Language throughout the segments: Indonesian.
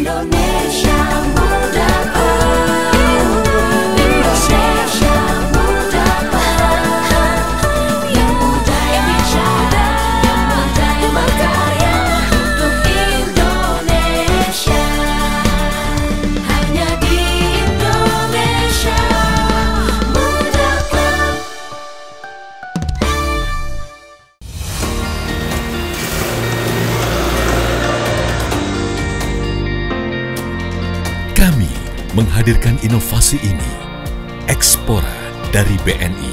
Indonesia Muda Club, Indonesia Muda Club, yang muda, yang bicara, yang muda, yang berkarya untuk Indonesia. Hanya di Indonesia Muda Club. Kami menghadirkan inovasi ini, Ekspora dari BNI.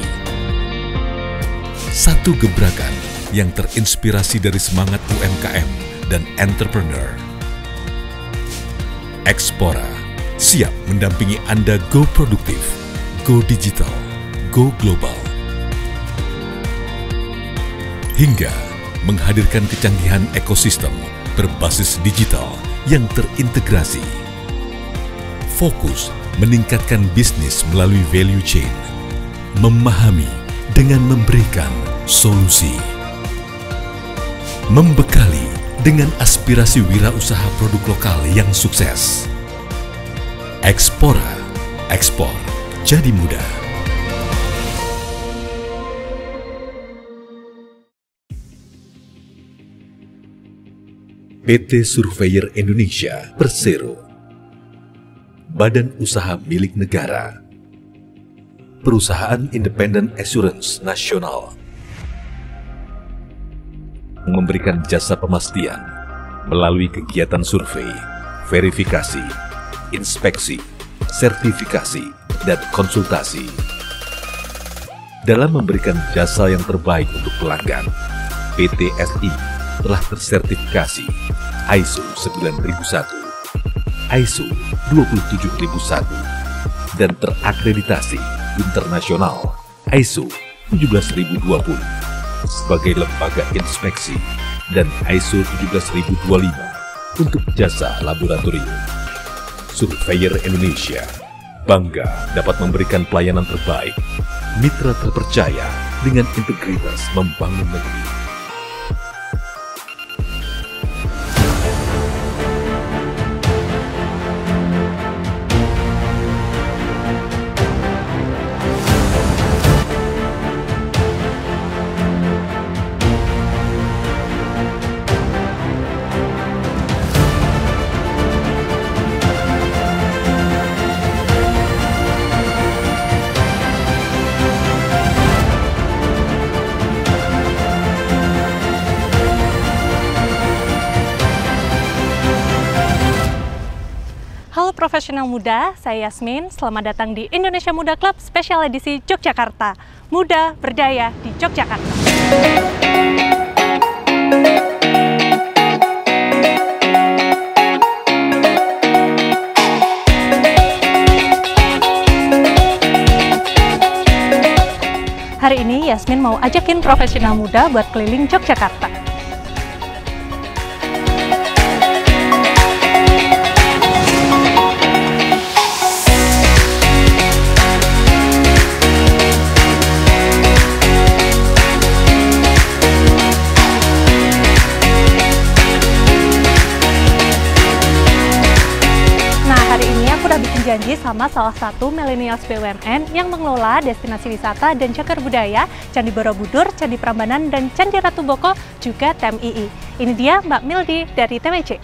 Satu gebrakan yang terinspirasi dari semangat UMKM dan entrepreneur. Ekspora siap mendampingi Anda go produktif, go digital, go global. Hingga menghadirkan kecanggihan ekosistem berbasis digital yang terintegrasi. Fokus meningkatkan bisnis melalui value chain, memahami dengan memberikan solusi, membekali dengan aspirasi wirausaha produk lokal yang sukses. Ekspora, ekspor jadi mudah. PT Surveyor Indonesia Persero, Badan Usaha Milik Negara, Perusahaan Independen Assurance Nasional, memberikan jasa pemastian melalui kegiatan survei, verifikasi, inspeksi, sertifikasi, dan konsultasi. Dalam memberikan jasa yang terbaik untuk pelanggan, PT SI telah tersertifikasi ISO 9001, ISO 27001, dan terakreditasi internasional ISO 17020 sebagai lembaga inspeksi dan ISO 17025 untuk jasa laboratorium. Surveyor Indonesia bangga dapat memberikan pelayanan terbaik, mitra terpercaya dengan integritas membangun negeri. Halo profesional muda, saya Yasmin. Selamat datang di Indonesia Muda Club Special Edisi Yogyakarta. Muda berdaya di Yogyakarta. Hari ini Yasmin mau ajakin profesional muda buat keliling Yogyakarta. Janji sama salah satu milenials BUMN yang mengelola destinasi wisata dan cagar budaya Candi Borobudur, Candi Prambanan, dan Candi Ratu Boko, juga TMII. Ini dia Mbak Mildi dari TWC.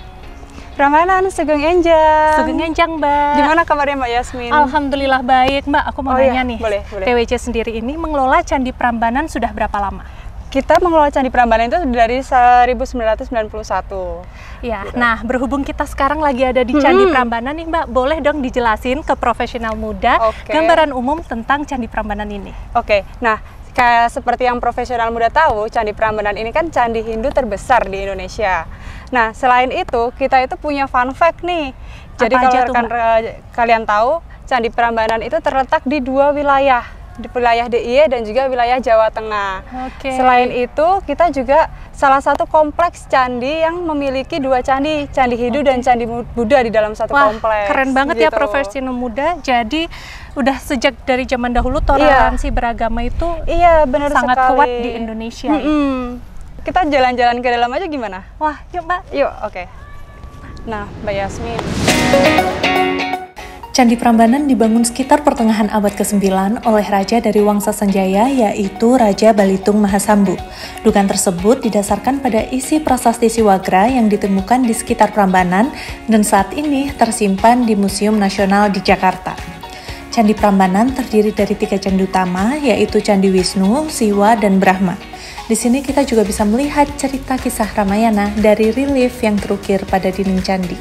Prambanan, Sugeng Enjang. Sugeng Enjang, Mbak. Gimana kabarnya Mbak Yasmin? Alhamdulillah baik, Mbak. Aku mau nanya nih, boleh. TWC sendiri ini mengelola Candi Prambanan sudah berapa lama? Kita mengelola Candi Prambanan itu dari 1991. Ya, nah berhubung kita sekarang lagi ada di Candi Prambanan nih Mbak, boleh dong dijelasin ke profesional muda gambaran umum tentang Candi Prambanan ini? Oke, nah kayak seperti yang profesional muda tahu, Candi Prambanan ini kan candi Hindu terbesar di Indonesia. Nah, selain itu kita itu punya fun fact nih. Jadi kalau kalian tahu, Candi Prambanan itu terletak di dua wilayah, di wilayah DIY dan juga wilayah Jawa Tengah. Selain itu, kita juga salah satu kompleks candi yang memiliki dua candi, Candi Hindu dan Candi Buddha di dalam satu kompleks. Keren banget ya profesional muda. Jadi udah sejak dari zaman dahulu toleransi beragama itu benar sangat sekali. kuat di Indonesia. Kita jalan-jalan ke dalam aja gimana? Wah, yuk Mbak. Yuk, oke. Nah, Mbak Yasmin. Candi Prambanan dibangun sekitar pertengahan abad ke-9 oleh raja dari Wangsa Sanjaya, yaitu Raja Balitung Mahasambu. Dugaan tersebut didasarkan pada isi prasasti Siwagra yang ditemukan di sekitar Prambanan dan saat ini tersimpan di Museum Nasional di Jakarta. Candi Prambanan terdiri dari 3 candi utama, yaitu Candi Wisnu, Siwa, dan Brahma. Di sini kita juga bisa melihat cerita kisah Ramayana dari relief yang terukir pada dinding candi.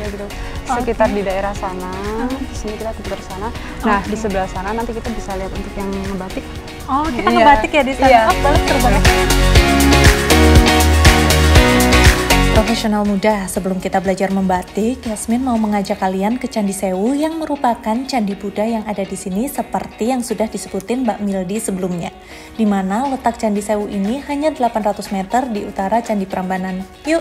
Gitu. Sekitar di daerah sana, di sini kita putar sana. Nah, di sebelah sana nanti kita bisa lihat untuk yang ngebatik. Oh, kita ngebatik ya di sana. Iya. Oh, boleh terbang. Profesional muda, sebelum kita belajar membatik, Yasmin mau mengajak kalian ke Candi Sewu yang merupakan candi Buddha yang ada di sini seperti yang sudah disebutin Mbak Mildi sebelumnya. Di mana letak Candi Sewu ini hanya 800 meter di utara Candi Prambanan. Yuk!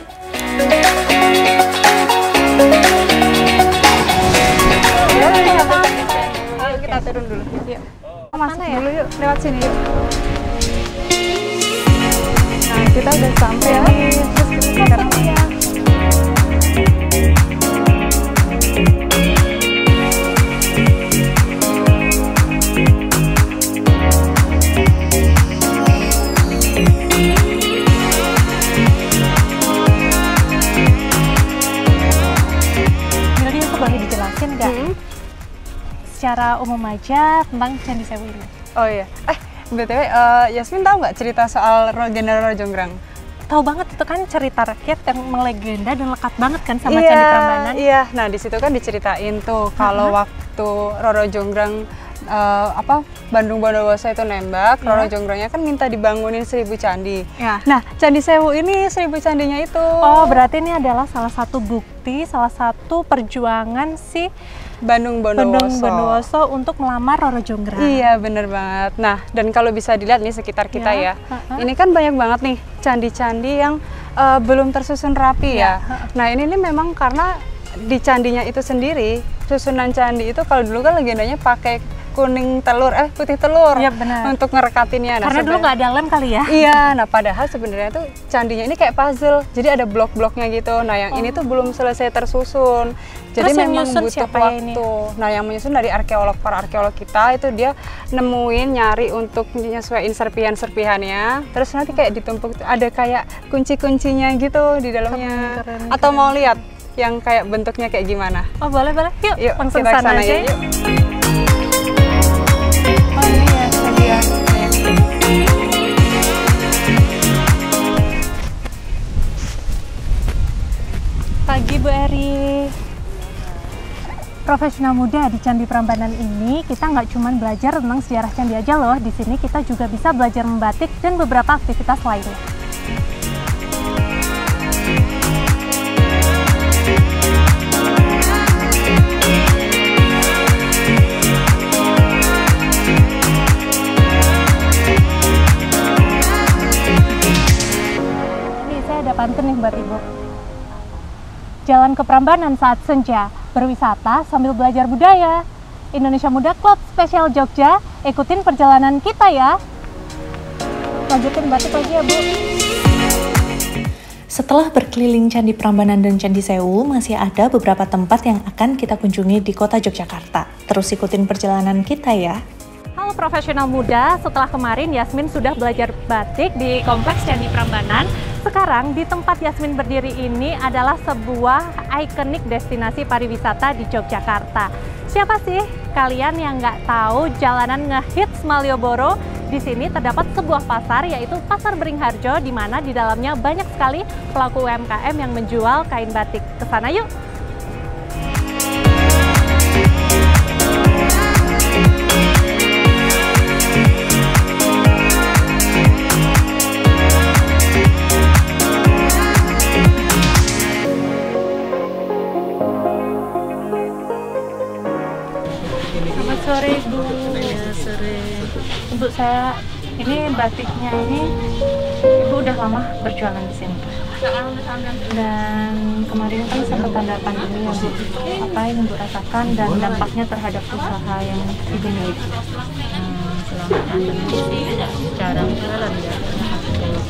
Ayo kita turun dulu. Yuk. Masuk Mana ya? dulu yuk, lewat sini yuk. Nah, kita udah sampai nih. Terus kita sekarang Mildi, itu boleh dijelasin nggak? Secara umum aja tentang Candi Sewu ini. Oh iya. BTW, Yasmin tahu nggak cerita soal General Roro Jonggrang? Tahu banget, itu kan cerita rakyat yang melegenda dan lekat banget kan sama Candi Prambanan. Iya, nah di situ kan diceritain tuh kalau waktu Roro Jonggrang Bandung Bondowoso itu nembak, Roro Jonggrangnya kan minta dibangunin 1000 candi. Ya. Nah, Candi Sewu ini 1000 candinya itu. Oh, berarti ini adalah salah satu bukti, salah satu perjuangan si Bandung Bondowoso untuk melamar Roro Jonggrang. Iya, bener banget. Nah, dan kalau bisa dilihat nih sekitar kita ya, ini kan banyak banget nih candi-candi yang belum tersusun rapi ya. Nah, ini nih memang karena di candinya itu sendiri, susunan candi itu kalau dulu kan legendanya pakai putih telur Iya, benar. untuk ngerekatinnya. Nah, Karena dulu nggak ada lem kali ya. Iya, nah padahal sebenarnya tuh candinya ini kayak puzzle, jadi ada blok-bloknya gitu. Nah, yang ini tuh belum selesai tersusun, jadi Terus yang memang nyusun butuh siapa ya waktu. ini? Nah, yang menyusun dari para arkeolog kita itu dia nyari untuk nyesuaiin serpihan-serpihannya, terus nanti kayak ditumpuk, ada kayak kunci-kuncinya gitu di dalamnya. Keren. Atau mau lihat yang kayak bentuknya kayak gimana? Oh, boleh. Yuk, langsung kita sana kesana aja. yuk. Oh, ini ya, Iya. Pagi Bu Eri. Profesional muda di Candi Prambanan ini kita nggak cuma belajar tentang sejarah candi aja loh. Di sini kita juga bisa belajar membatik dan beberapa aktivitas lainnya. Ini saya ada pantun nih buat Ibu. Jalan ke Prambanan saat senja, berwisata sambil belajar budaya. Indonesia Muda Club Spesial Jogja, ikutin perjalanan kita ya. Lanjutin batik lagi ya, Bu. Setelah berkeliling Candi Prambanan dan Candi Sewu, masih ada beberapa tempat yang akan kita kunjungi di kota Yogyakarta. Terus ikutin perjalanan kita ya. Halo profesional muda, setelah kemarin Yasmin sudah belajar batik di Kompleks Candi Prambanan. Sekarang di tempat Yasmin berdiri ini adalah sebuah ikonik destinasi pariwisata di Yogyakarta. Siapa sih kalian yang nggak tahu jalanan ngehits Malioboro? Di sini terdapat sebuah pasar, yaitu Pasar Beringharjo, di mana di dalamnya banyak sekali pelaku UMKM yang menjual kain batik. Kesana yuk! Selamat sore Ibu. Sore. Ibu, saya ini batiknya ini Ibu udah lama berjualan di sini. Dan kemarin kan sempat ada pandemi ya Bu. Apa yang Ibu rasakan dan dampaknya terhadap usaha yang Ibu miliki? Selama pandemi sih jarang jualan ya, karena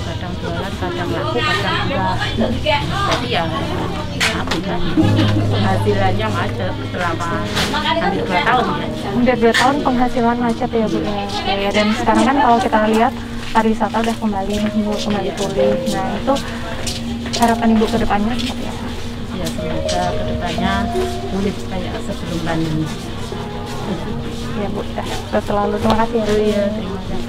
kadang jualan, kadang laku, kadang enggak. Jadi ya apa ya, penghasilannya macet selama hampir 2 tahun ya. Udah 2 tahun penghasilan macet ya Bu ya. Ya, dan sekarang kan kalau kita lihat pariwisata udah kembali pulih. Nah itu harapan Ibu ke depannya seperti apa? Ya semoga kedepannya pulih kayak sebelum pandemi. Ya Bu, ya, selalu terima kasih ya Bu. Iya, terima kasih.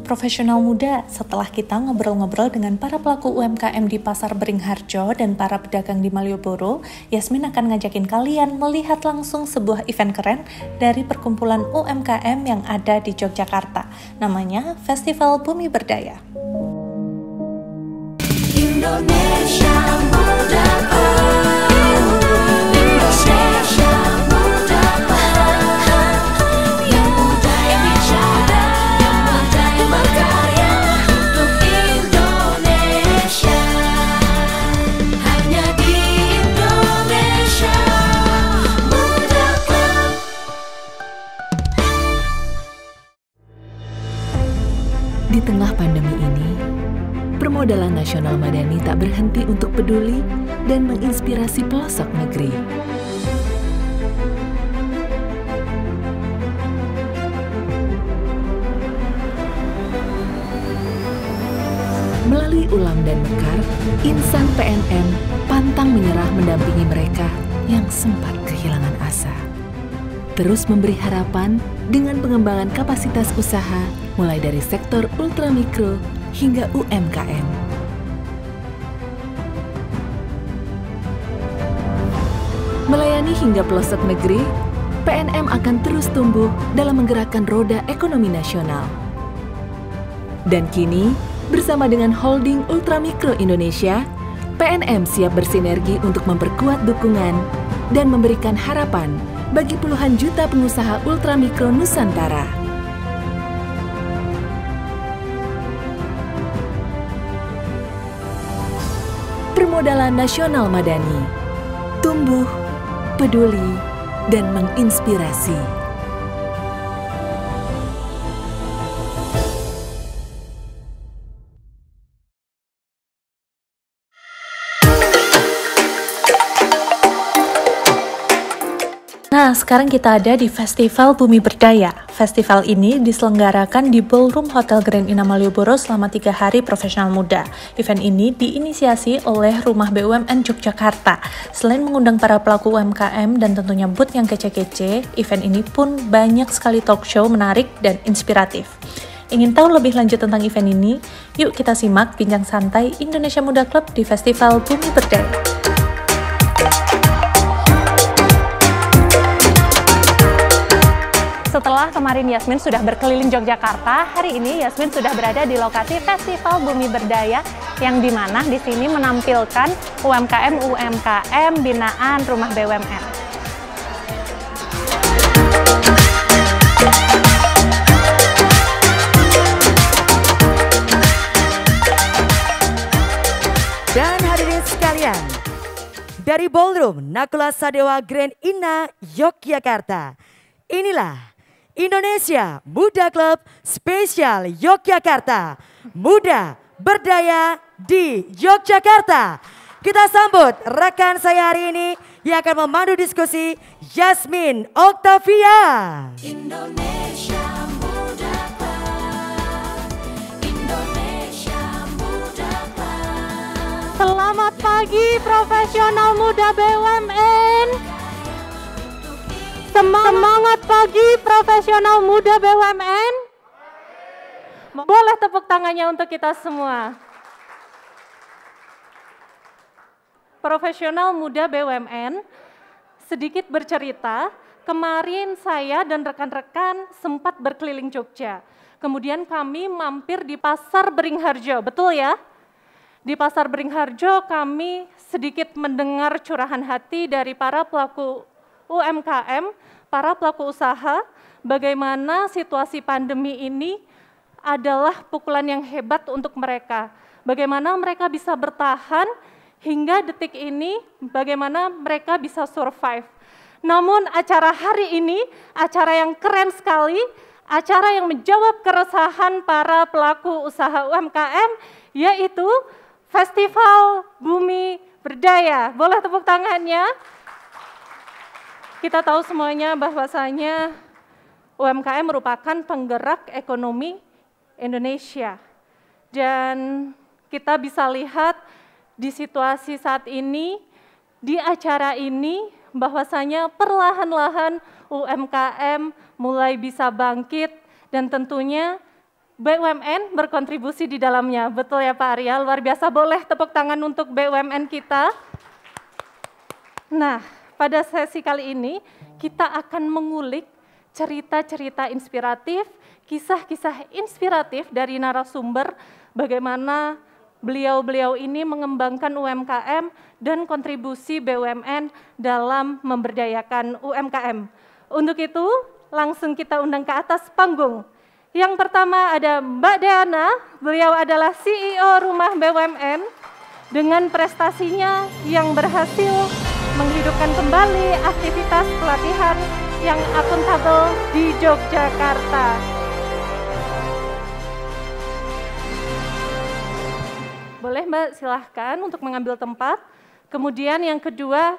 Profesional muda, setelah kita ngobrol-ngobrol dengan para pelaku UMKM di Pasar Beringharjo dan para pedagang di Malioboro, Yasmin akan ngajakin kalian melihat langsung sebuah event keren dari perkumpulan UMKM yang ada di Yogyakarta. Namanya Festival Bumi Berdaya. Indonesia Muda Indonesia Muda yang muda yang bicara, yang muda yang berkarya untuk Indonesia. Hanya di Indonesia Muda Club. Di tengah pandemi ini, permodalan nasional Madani tak berhenti untuk peduli dan menginspirasi pelosok negeri. Melalui Ulam dan Mekar, insan PNM pantang menyerah mendampingi mereka yang sempat kehilangan asa. Terus memberi harapan dengan pengembangan kapasitas usaha mulai dari sektor ultramikro hingga UMKM. Melayani hingga pelosok negeri, PNM akan terus tumbuh dalam menggerakkan roda ekonomi nasional. Dan kini, bersama dengan Holding Ultramikro Indonesia, PNM siap bersinergi untuk memperkuat dukungan dan memberikan harapan bagi puluhan juta pengusaha ultramikro Nusantara. Permodalan Nasional Madani, tumbuh, peduli, dan menginspirasi. Nah, sekarang kita ada di Festival Bumi Berdaya. Festival ini diselenggarakan di Ballroom Hotel Grand Ina Malioboro selama 3 hari profesional muda. Event ini diinisiasi oleh Rumah BUMN Yogyakarta. Selain mengundang para pelaku UMKM dan tentunya booth yang kece-kece, event ini pun banyak sekali talk show menarik dan inspiratif. Ingin tahu lebih lanjut tentang event ini? Yuk kita simak bincang santai Indonesia Muda Club di Festival Bumi Berdaya. Setelah kemarin Yasmin sudah berkeliling Yogyakarta, hari ini Yasmin sudah berada di lokasi Festival Bumi Berdaya yang dimana di sini menampilkan UMKM binaan Rumah BUMN. Dan hadirin sekalian, dari Ballroom Nakula Sadewa Grand Ina Yogyakarta, inilah Indonesia Muda Club Spesial Yogyakarta, Muda Berdaya di Yogyakarta. Kita sambut rekan saya hari ini yang akan memandu diskusi, Yasmin Oktavia. Indonesia Muda Club, Indonesia Muda Club. Selamat pagi profesional muda BUMN. Semangat pagi profesional muda BUMN. Boleh tepuk tangannya untuk kita semua. Profesional muda BUMN, sedikit bercerita, kemarin saya dan rekan-rekan sempat berkeliling Jogja. Kemudian kami mampir di Pasar Beringharjo, betul ya? Di Pasar Beringharjo kami sedikit mendengar curahan hati dari para pelaku UMKM, para pelaku usaha, bagaimana situasi pandemi ini adalah pukulan yang hebat untuk mereka. Bagaimana mereka bisa bertahan hingga detik ini, bagaimana mereka bisa survive. Namun acara hari ini, acara yang keren sekali, acara yang menjawab keresahan para pelaku usaha UMKM, yaitu Festival Bumi Berdaya. Boleh tepuk tangannya? Kita tahu semuanya bahwasanya UMKM merupakan penggerak ekonomi Indonesia. Dan kita bisa lihat di situasi saat ini, di acara ini, bahwasanya perlahan-lahan UMKM mulai bisa bangkit dan tentunya BUMN berkontribusi di dalamnya. Betul ya Pak Arya? Luar biasa, boleh tepuk tangan untuk BUMN kita. Nah, pada sesi kali ini kita akan mengulik cerita-cerita inspiratif, kisah-kisah inspiratif dari narasumber bagaimana beliau-beliau ini mengembangkan UMKM dan kontribusi BUMN dalam memberdayakan UMKM. Untuk itu, langsung kita undang ke atas panggung. Yang pertama ada Mbak Deana, beliau adalah CEO Rumah BUMN dengan prestasinya yang berhasil menghidupkan kembali aktivitas pelatihan yang akuntabel di Yogyakarta. Boleh Mbak, silahkan untuk mengambil tempat. Kemudian yang kedua,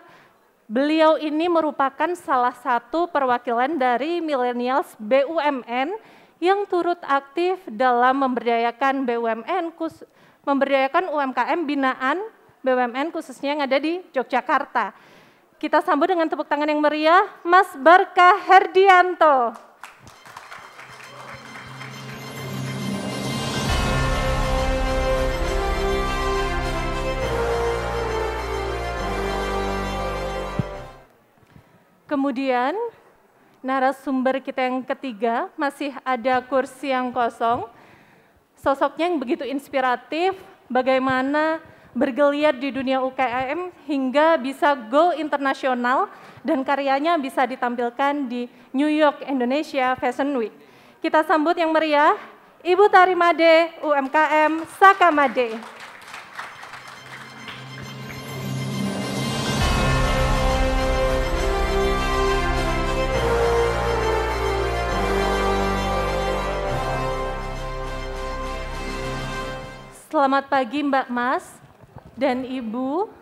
beliau ini merupakan salah satu perwakilan dari millennials BUMN yang turut aktif dalam memberdayakan BUMN, memberdayakan UMKM binaan BUMN khususnya yang ada di Yogyakarta. Kita sambut dengan tepuk tangan yang meriah, Mas Barkah Herdianto. Kemudian narasumber kita yang ketiga, masih ada kursi yang kosong. Sosoknya yang begitu inspiratif, bagaimana bergeliat di dunia UMKM hingga bisa go internasional dan karyanya bisa ditampilkan di New York Indonesia Fashion Week. Kita sambut yang meriah, Ibu Tarimade UMKM Sakamade. Selamat pagi Mbak Mas dan Ibu.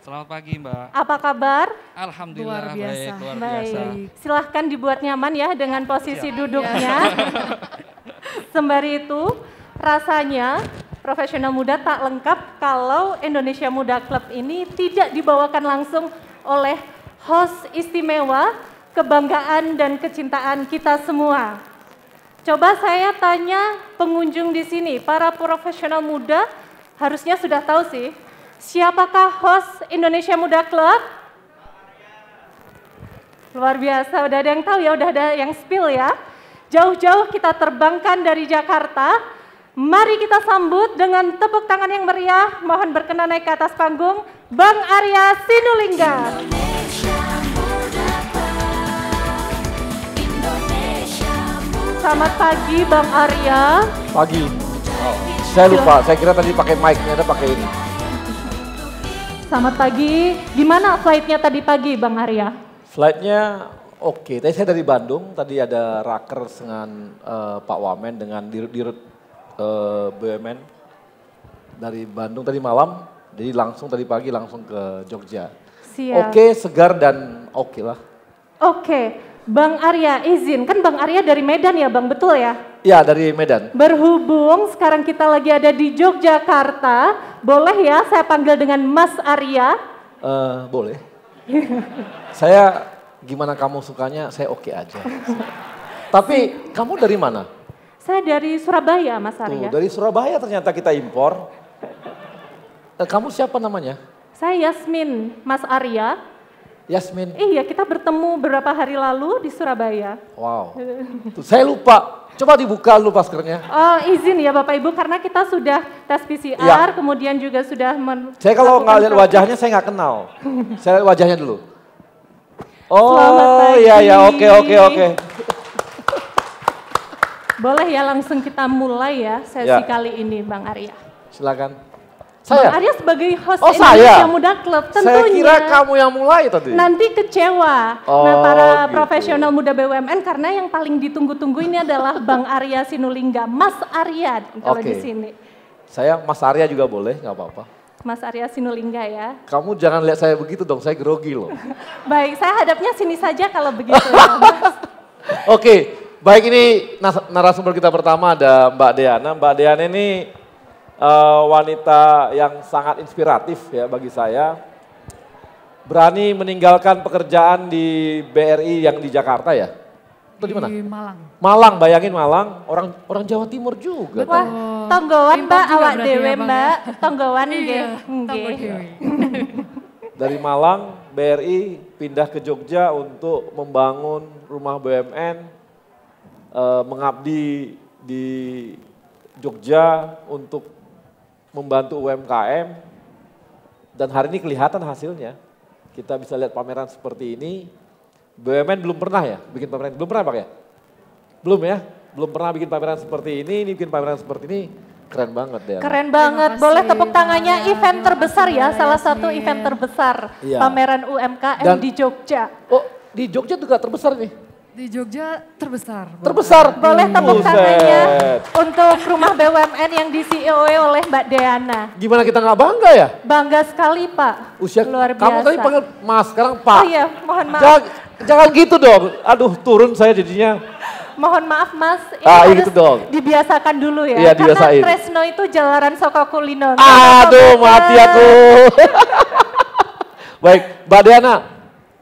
Selamat pagi Mbak. Apa kabar? Alhamdulillah baik, luar Baik. biasa. Silahkan dibuat nyaman ya dengan posisi duduknya. Sembari itu, rasanya profesional muda tak lengkap kalau Indonesia Muda Club ini tidak dibawakan langsung oleh host istimewa, kebanggaan dan kecintaan kita semua. Coba saya tanya pengunjung di sini, para profesional muda harusnya sudah tahu sih, siapakah host Indonesia Muda Club? Luar biasa, udah ada yang tahu ya, udah ada yang spill ya. Jauh-jauh kita terbangkan dari Jakarta, mari kita sambut dengan tepuk tangan yang meriah, mohon berkenan naik ke atas panggung, Bang Arya Sinulinga. Selamat pagi Bang Arya. Pagi. Oh, saya lupa, saya kira tadi pakai mic, ternyata pakai ini. Selamat pagi. Gimana flight-nya tadi pagi Bang Arya? Flight-nya oke. Tadi saya dari Bandung, tadi ada raker dengan Pak Wamen dengan dirut BUMN dari Bandung tadi malam, jadi langsung tadi pagi langsung ke Jogja. Siap. Oke, segar dan oke lah. Oke. Bang Arya izin, kan Bang Arya dari Medan ya Bang, betul ya? Ya, dari Medan. Berhubung sekarang kita lagi ada di Yogyakarta, boleh ya saya panggil dengan Mas Arya? Boleh. Saya gimana kamu sukanya, saya oke aja. Tapi kamu dari mana? Saya dari Surabaya Mas Arya. Tuh, dari Surabaya ternyata kita impor. Kamu siapa namanya? Saya Yasmin, Mas Arya. Yasmin. Iya, kita bertemu beberapa hari lalu di Surabaya. Wow. Tuh, saya lupa. Coba dibuka dulu maskernya. Oh, izin ya Bapak Ibu, karena kita sudah tes PCR, ya. Kemudian juga sudah saya kalau nggak lihat wajahnya, saya nggak kenal. Saya lihat wajahnya dulu. Oh, iya, oke. Boleh ya langsung kita mulai ya sesi kali ini Bang Arya. Silakan. Saya? Bang Arya sebagai host Oh, Indonesia saya? Muda Club tentunya. Saya kira kamu yang mulai tadi. Nanti kecewa. Oh, Nah, para gitu. profesional muda BUMN karena yang paling ditunggu-tunggu ini adalah Bang Arya Sinulinga, Mas Arya kalau Oke. di sini. Saya Mas Arya juga boleh, nggak apa-apa. Mas Arya Sinulinga ya. Kamu jangan lihat saya begitu dong, saya grogi loh. Baik, saya hadapnya sini saja kalau begitu ya, Mas. Oke, baik ini narasumber kita pertama ada Mbak Deana. Mbak Deana ini wanita yang sangat inspiratif ya bagi saya. Berani meninggalkan pekerjaan di BRI yang di Jakarta ya? Atau di mana? Di Malang. Malang, bayangin Malang, orang Jawa Timur juga. Wah, tonggowan Impor Mbak, juga awak berarti dewe ya, Bang, Mbak, ya? tonggowan Iya, nggih. tonggo Nggih. dewe. Dari Malang, BRI pindah ke Jogja untuk membangun rumah BUMN, mengabdi di Jogja untuk membantu UMKM, dan hari ini kelihatan hasilnya. Kita bisa lihat pameran seperti ini. BUMN belum pernah ya bikin pameran, belum pernah Pak ya? Belum ya? Belum pernah bikin pameran seperti ini bikin pameran seperti ini, keren banget deh. Keren banget, boleh tepuk tangannya, event terbesar ya, salah satu event terbesar Iya. pameran UMKM Dan- di Jogja. Oh, di Jogja juga terbesar nih? Di Jogja terbesar. Terbesar? Boleh tepuk Buset. tangannya untuk rumah BUMN yang di CEO oleh Mbak Deana. Gimana kita nggak bangga ya? Bangga sekali Pak, Usia luar biasa. kamu tadi panggil Mas, sekarang Pak. Oh iya, mohon maaf. Jangan gitu dong. Aduh, turun saya jadinya. Mohon maaf Mas, ini Iya harus gitu dong. dibiasakan dulu ya. Iya, dibiasain. Karena Tresno itu jalaran soko kulino. Aduh, mati aku. Baik, Mbak Diana.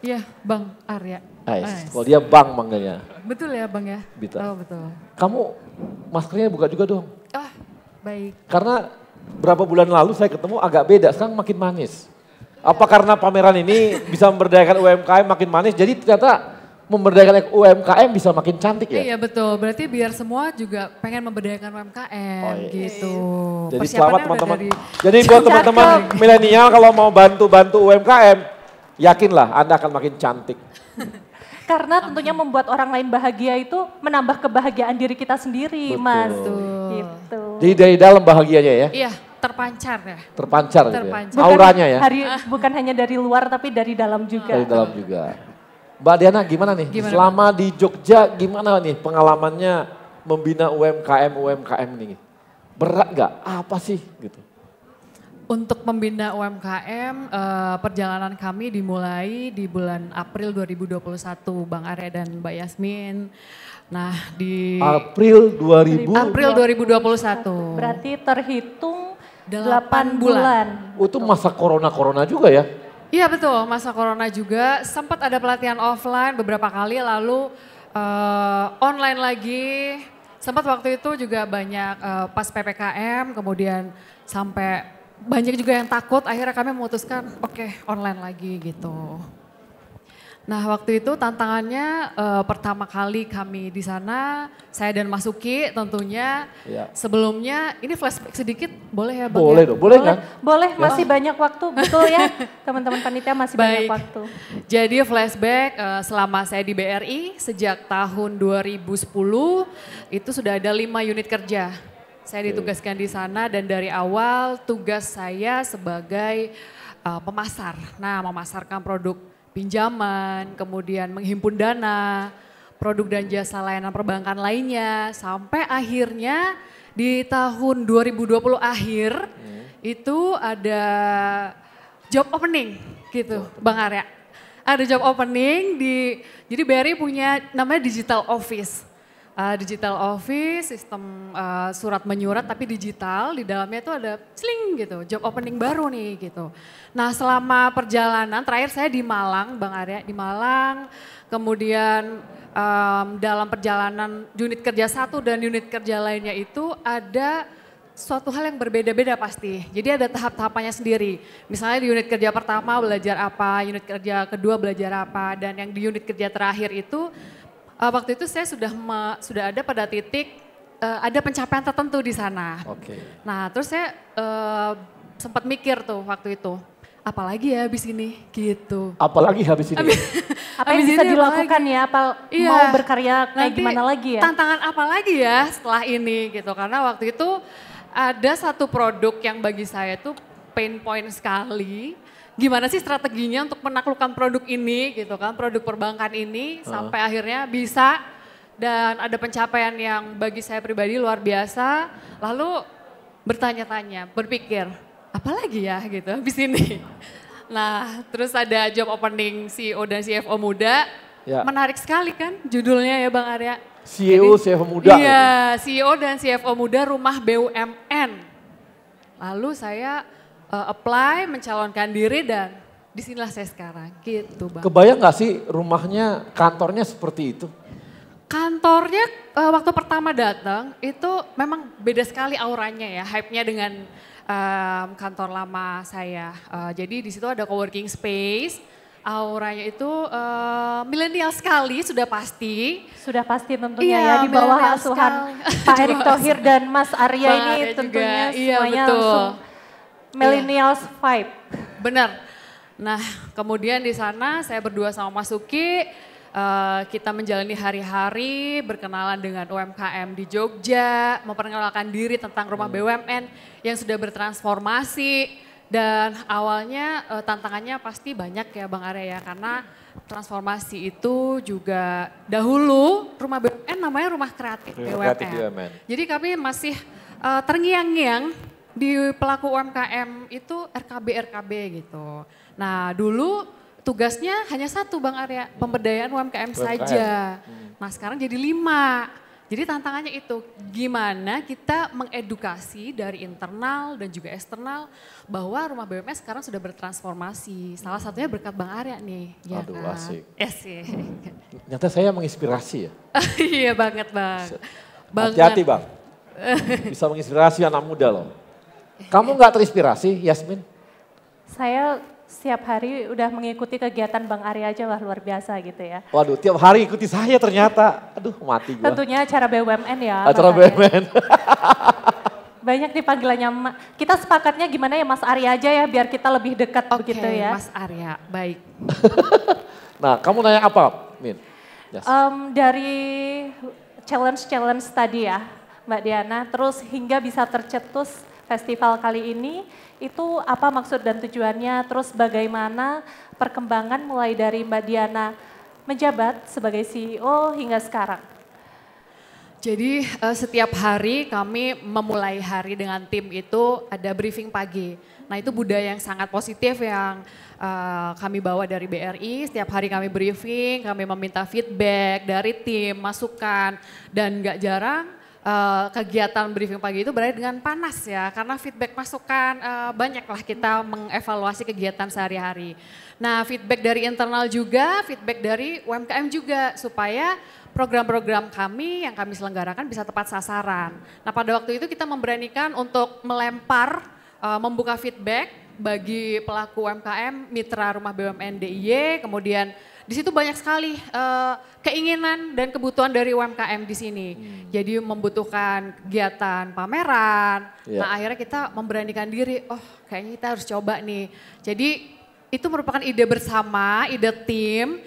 Iya, Bang Arya. Nice. Kalau dia Bang manggilnya. Betul ya Bang ya? Bita. Oh betul. Kamu maskernya buka juga dong. Ah, baik. Karena berapa bulan lalu saya ketemu agak beda, sekarang makin manis. Apa karena pameran ini bisa memberdayakan UMKM makin manis, jadi ternyata memberdayakan UMKM bisa makin cantik ya? Iya betul, berarti biar semua juga pengen memberdayakan UMKM gitu. Jadi Persiapannya selamat udah teman-teman. dari- Jadi buat teman-teman milenial kalau mau bantu-bantu UMKM, yakinlah Anda akan makin cantik. Karena tentunya membuat orang lain bahagia itu menambah kebahagiaan diri kita sendiri, Betul. Mas. Betul. Gitu. Jadi dari dalam bahagianya ya, Iya, terpancar ya. terpancar gitu ya. Terpancar. Auranya ya, Bukan hanya dari luar tapi dari dalam juga. dari dalam juga. Mbak Diana gimana nih? Gimana, Selama di Jogja gimana nih pengalamannya membina UMKM nih? Berat nggak? Apa sih gitu? Untuk membina UMKM, perjalanan kami dimulai di bulan April 2021, Bang Arya dan Mbak Yasmin. Nah di April 2000. April 2021. Berarti terhitung 8 8 bulan. Oh, itu masa corona juga ya? Iya betul, masa corona juga. Sempat ada pelatihan offline beberapa kali, lalu online lagi. Sempat waktu itu juga banyak pas PPKM, kemudian sampai banyak juga yang takut, akhirnya kami memutuskan oke, online lagi gitu. Nah waktu itu tantangannya pertama kali kami di sana, saya dan Mas Uki tentunya. Ya. Sebelumnya ini flashback sedikit boleh ya Bang? Boleh ya? dong, boleh kan? Boleh, masih banyak waktu, betul ya. Teman-teman panitia masih banyak Baik. waktu. Jadi flashback selama saya di BRI sejak tahun 2010 itu sudah ada 5 unit kerja. Saya ditugaskan di sana dan dari awal tugas saya sebagai pemasar. Nah memasarkan produk pinjaman, kemudian menghimpun dana, produk dan jasa layanan perbankan lainnya. Sampai akhirnya di tahun 2020 akhir itu ada job opening gitu Bang Arya. Ada job opening jadi BRI punya namanya digital office. Digital office, sistem surat menyurat tapi digital, di dalamnya itu ada sling gitu, job opening baru nih gitu. Nah selama perjalanan, terakhir saya di Malang, Bang Arya, di Malang, kemudian dalam perjalanan unit kerja satu dan unit kerja lainnya itu ada suatu hal yang berbeda-beda pasti. Jadi ada tahap-tahapannya sendiri. Misalnya di unit kerja pertama belajar apa, unit kerja kedua belajar apa, dan yang di unit kerja terakhir itu waktu itu saya sudah ada pada titik ada pencapaian tertentu di sana. Oke. Nah terus saya sempat mikir tuh waktu itu, apalagi ya habis ini gitu. Apalagi habis ini. Apa yang Habis bisa ini apa dilakukan lagi? ya? Apa Iya. mau berkarya kayak Nanti gimana lagi ya? Tantangan apa lagi ya setelah ini gitu. Karena waktu itu ada satu produk yang bagi saya tuh pain point sekali. Gimana sih strateginya untuk menaklukkan produk ini gitu kan, produk perbankan ini sampai akhirnya bisa dan ada pencapaian yang bagi saya pribadi luar biasa. Lalu bertanya-tanya, berpikir, apa lagi ya gitu habis ini. Nah terus ada job opening CEO dan CFO muda, menarik sekali kan judulnya ya Bang Arya. CEO, CFO muda. Iya, gitu. CEO dan CFO muda rumah BUMN. Lalu saya apply, mencalonkan diri dan disinilah saya sekarang gitu Bang. Kebayang gak sih rumahnya, kantornya seperti itu? Kantornya waktu pertama datang itu memang beda sekali auranya ya, hype-nya dengan kantor lama saya. Jadi di situ ada coworking space. Auranya itu milenial sekali sudah pasti. Sudah pasti tentunya ya di bawah asuhan Pak Erick Thohir dan Mas Arya ini tentunya semuanya langsung millennials vibe. Benar. Nah kemudian di sana saya berdua sama Mas Uki kita menjalani hari-hari berkenalan dengan UMKM di Jogja, memperkenalkan diri tentang rumah BUMN yang sudah bertransformasi. Dan awalnya tantangannya pasti banyak ya Bang Arya ya, karena transformasi itu juga dahulu rumah BUMN namanya rumah kreatif BUMN. Jadi kami masih terngiang-ngiang di pelaku UMKM itu RKB gitu. Nah dulu tugasnya hanya satu Bang Arya, pemberdayaan UMKM saja. Nah sekarang jadi 5. Jadi tantangannya itu gimana kita mengedukasi dari internal dan juga eksternal bahwa rumah BUMN sekarang sudah bertransformasi. Salah satunya berkat Bang Arya nih. Ya aduh kan? asik. Asik. Nyata saya menginspirasi ya. Iya banget Bang. Hati-hati Bang. Bisa menginspirasi anak muda loh. Kamu gak terinspirasi Yasmin? Saya setiap hari udah mengikuti kegiatan Bang Arya aja, wah luar biasa gitu ya. Waduh tiap hari ikuti saya ternyata, aduh mati gue. Tentunya acara BUMN ya. Acara BUMN. Banyak nih panggilannya, kita sepakatnya gimana ya Mas Arya aja ya biar kita lebih dekat begitu ya. Mas Arya, baik. Nah kamu nanya apa Min? Yes. Dari challenge tadi ya Mbak Diana, terus hingga bisa tercetus festival kali ini, itu apa maksud dan tujuannya, terus bagaimana perkembangan mulai dari Mbak Diana menjabat sebagai CEO hingga sekarang? Jadi setiap hari kami memulai hari dengan tim itu ada briefing pagi. Nah itu budaya yang sangat positif yang kami bawa dari BRI. Setiap hari kami briefing, kami meminta feedback dari tim, masukan, dan gak jarang kegiatan briefing pagi itu berakhir dengan panas ya, karena feedback masukan banyaklah kita mengevaluasi kegiatan sehari-hari. Nah feedback dari internal juga, feedback dari UMKM juga supaya program-program kami yang kami selenggarakan bisa tepat sasaran. Nah pada waktu itu kita memberanikan untuk melempar, membuka feedback bagi pelaku UMKM, mitra rumah BUMN DIY, kemudian di situ banyak sekali keinginan dan kebutuhan dari UMKM di sini. Jadi membutuhkan kegiatan pameran. Nah akhirnya kita memberanikan diri, oh kayaknya kita harus coba nih. Jadi itu merupakan ide bersama, ide tim.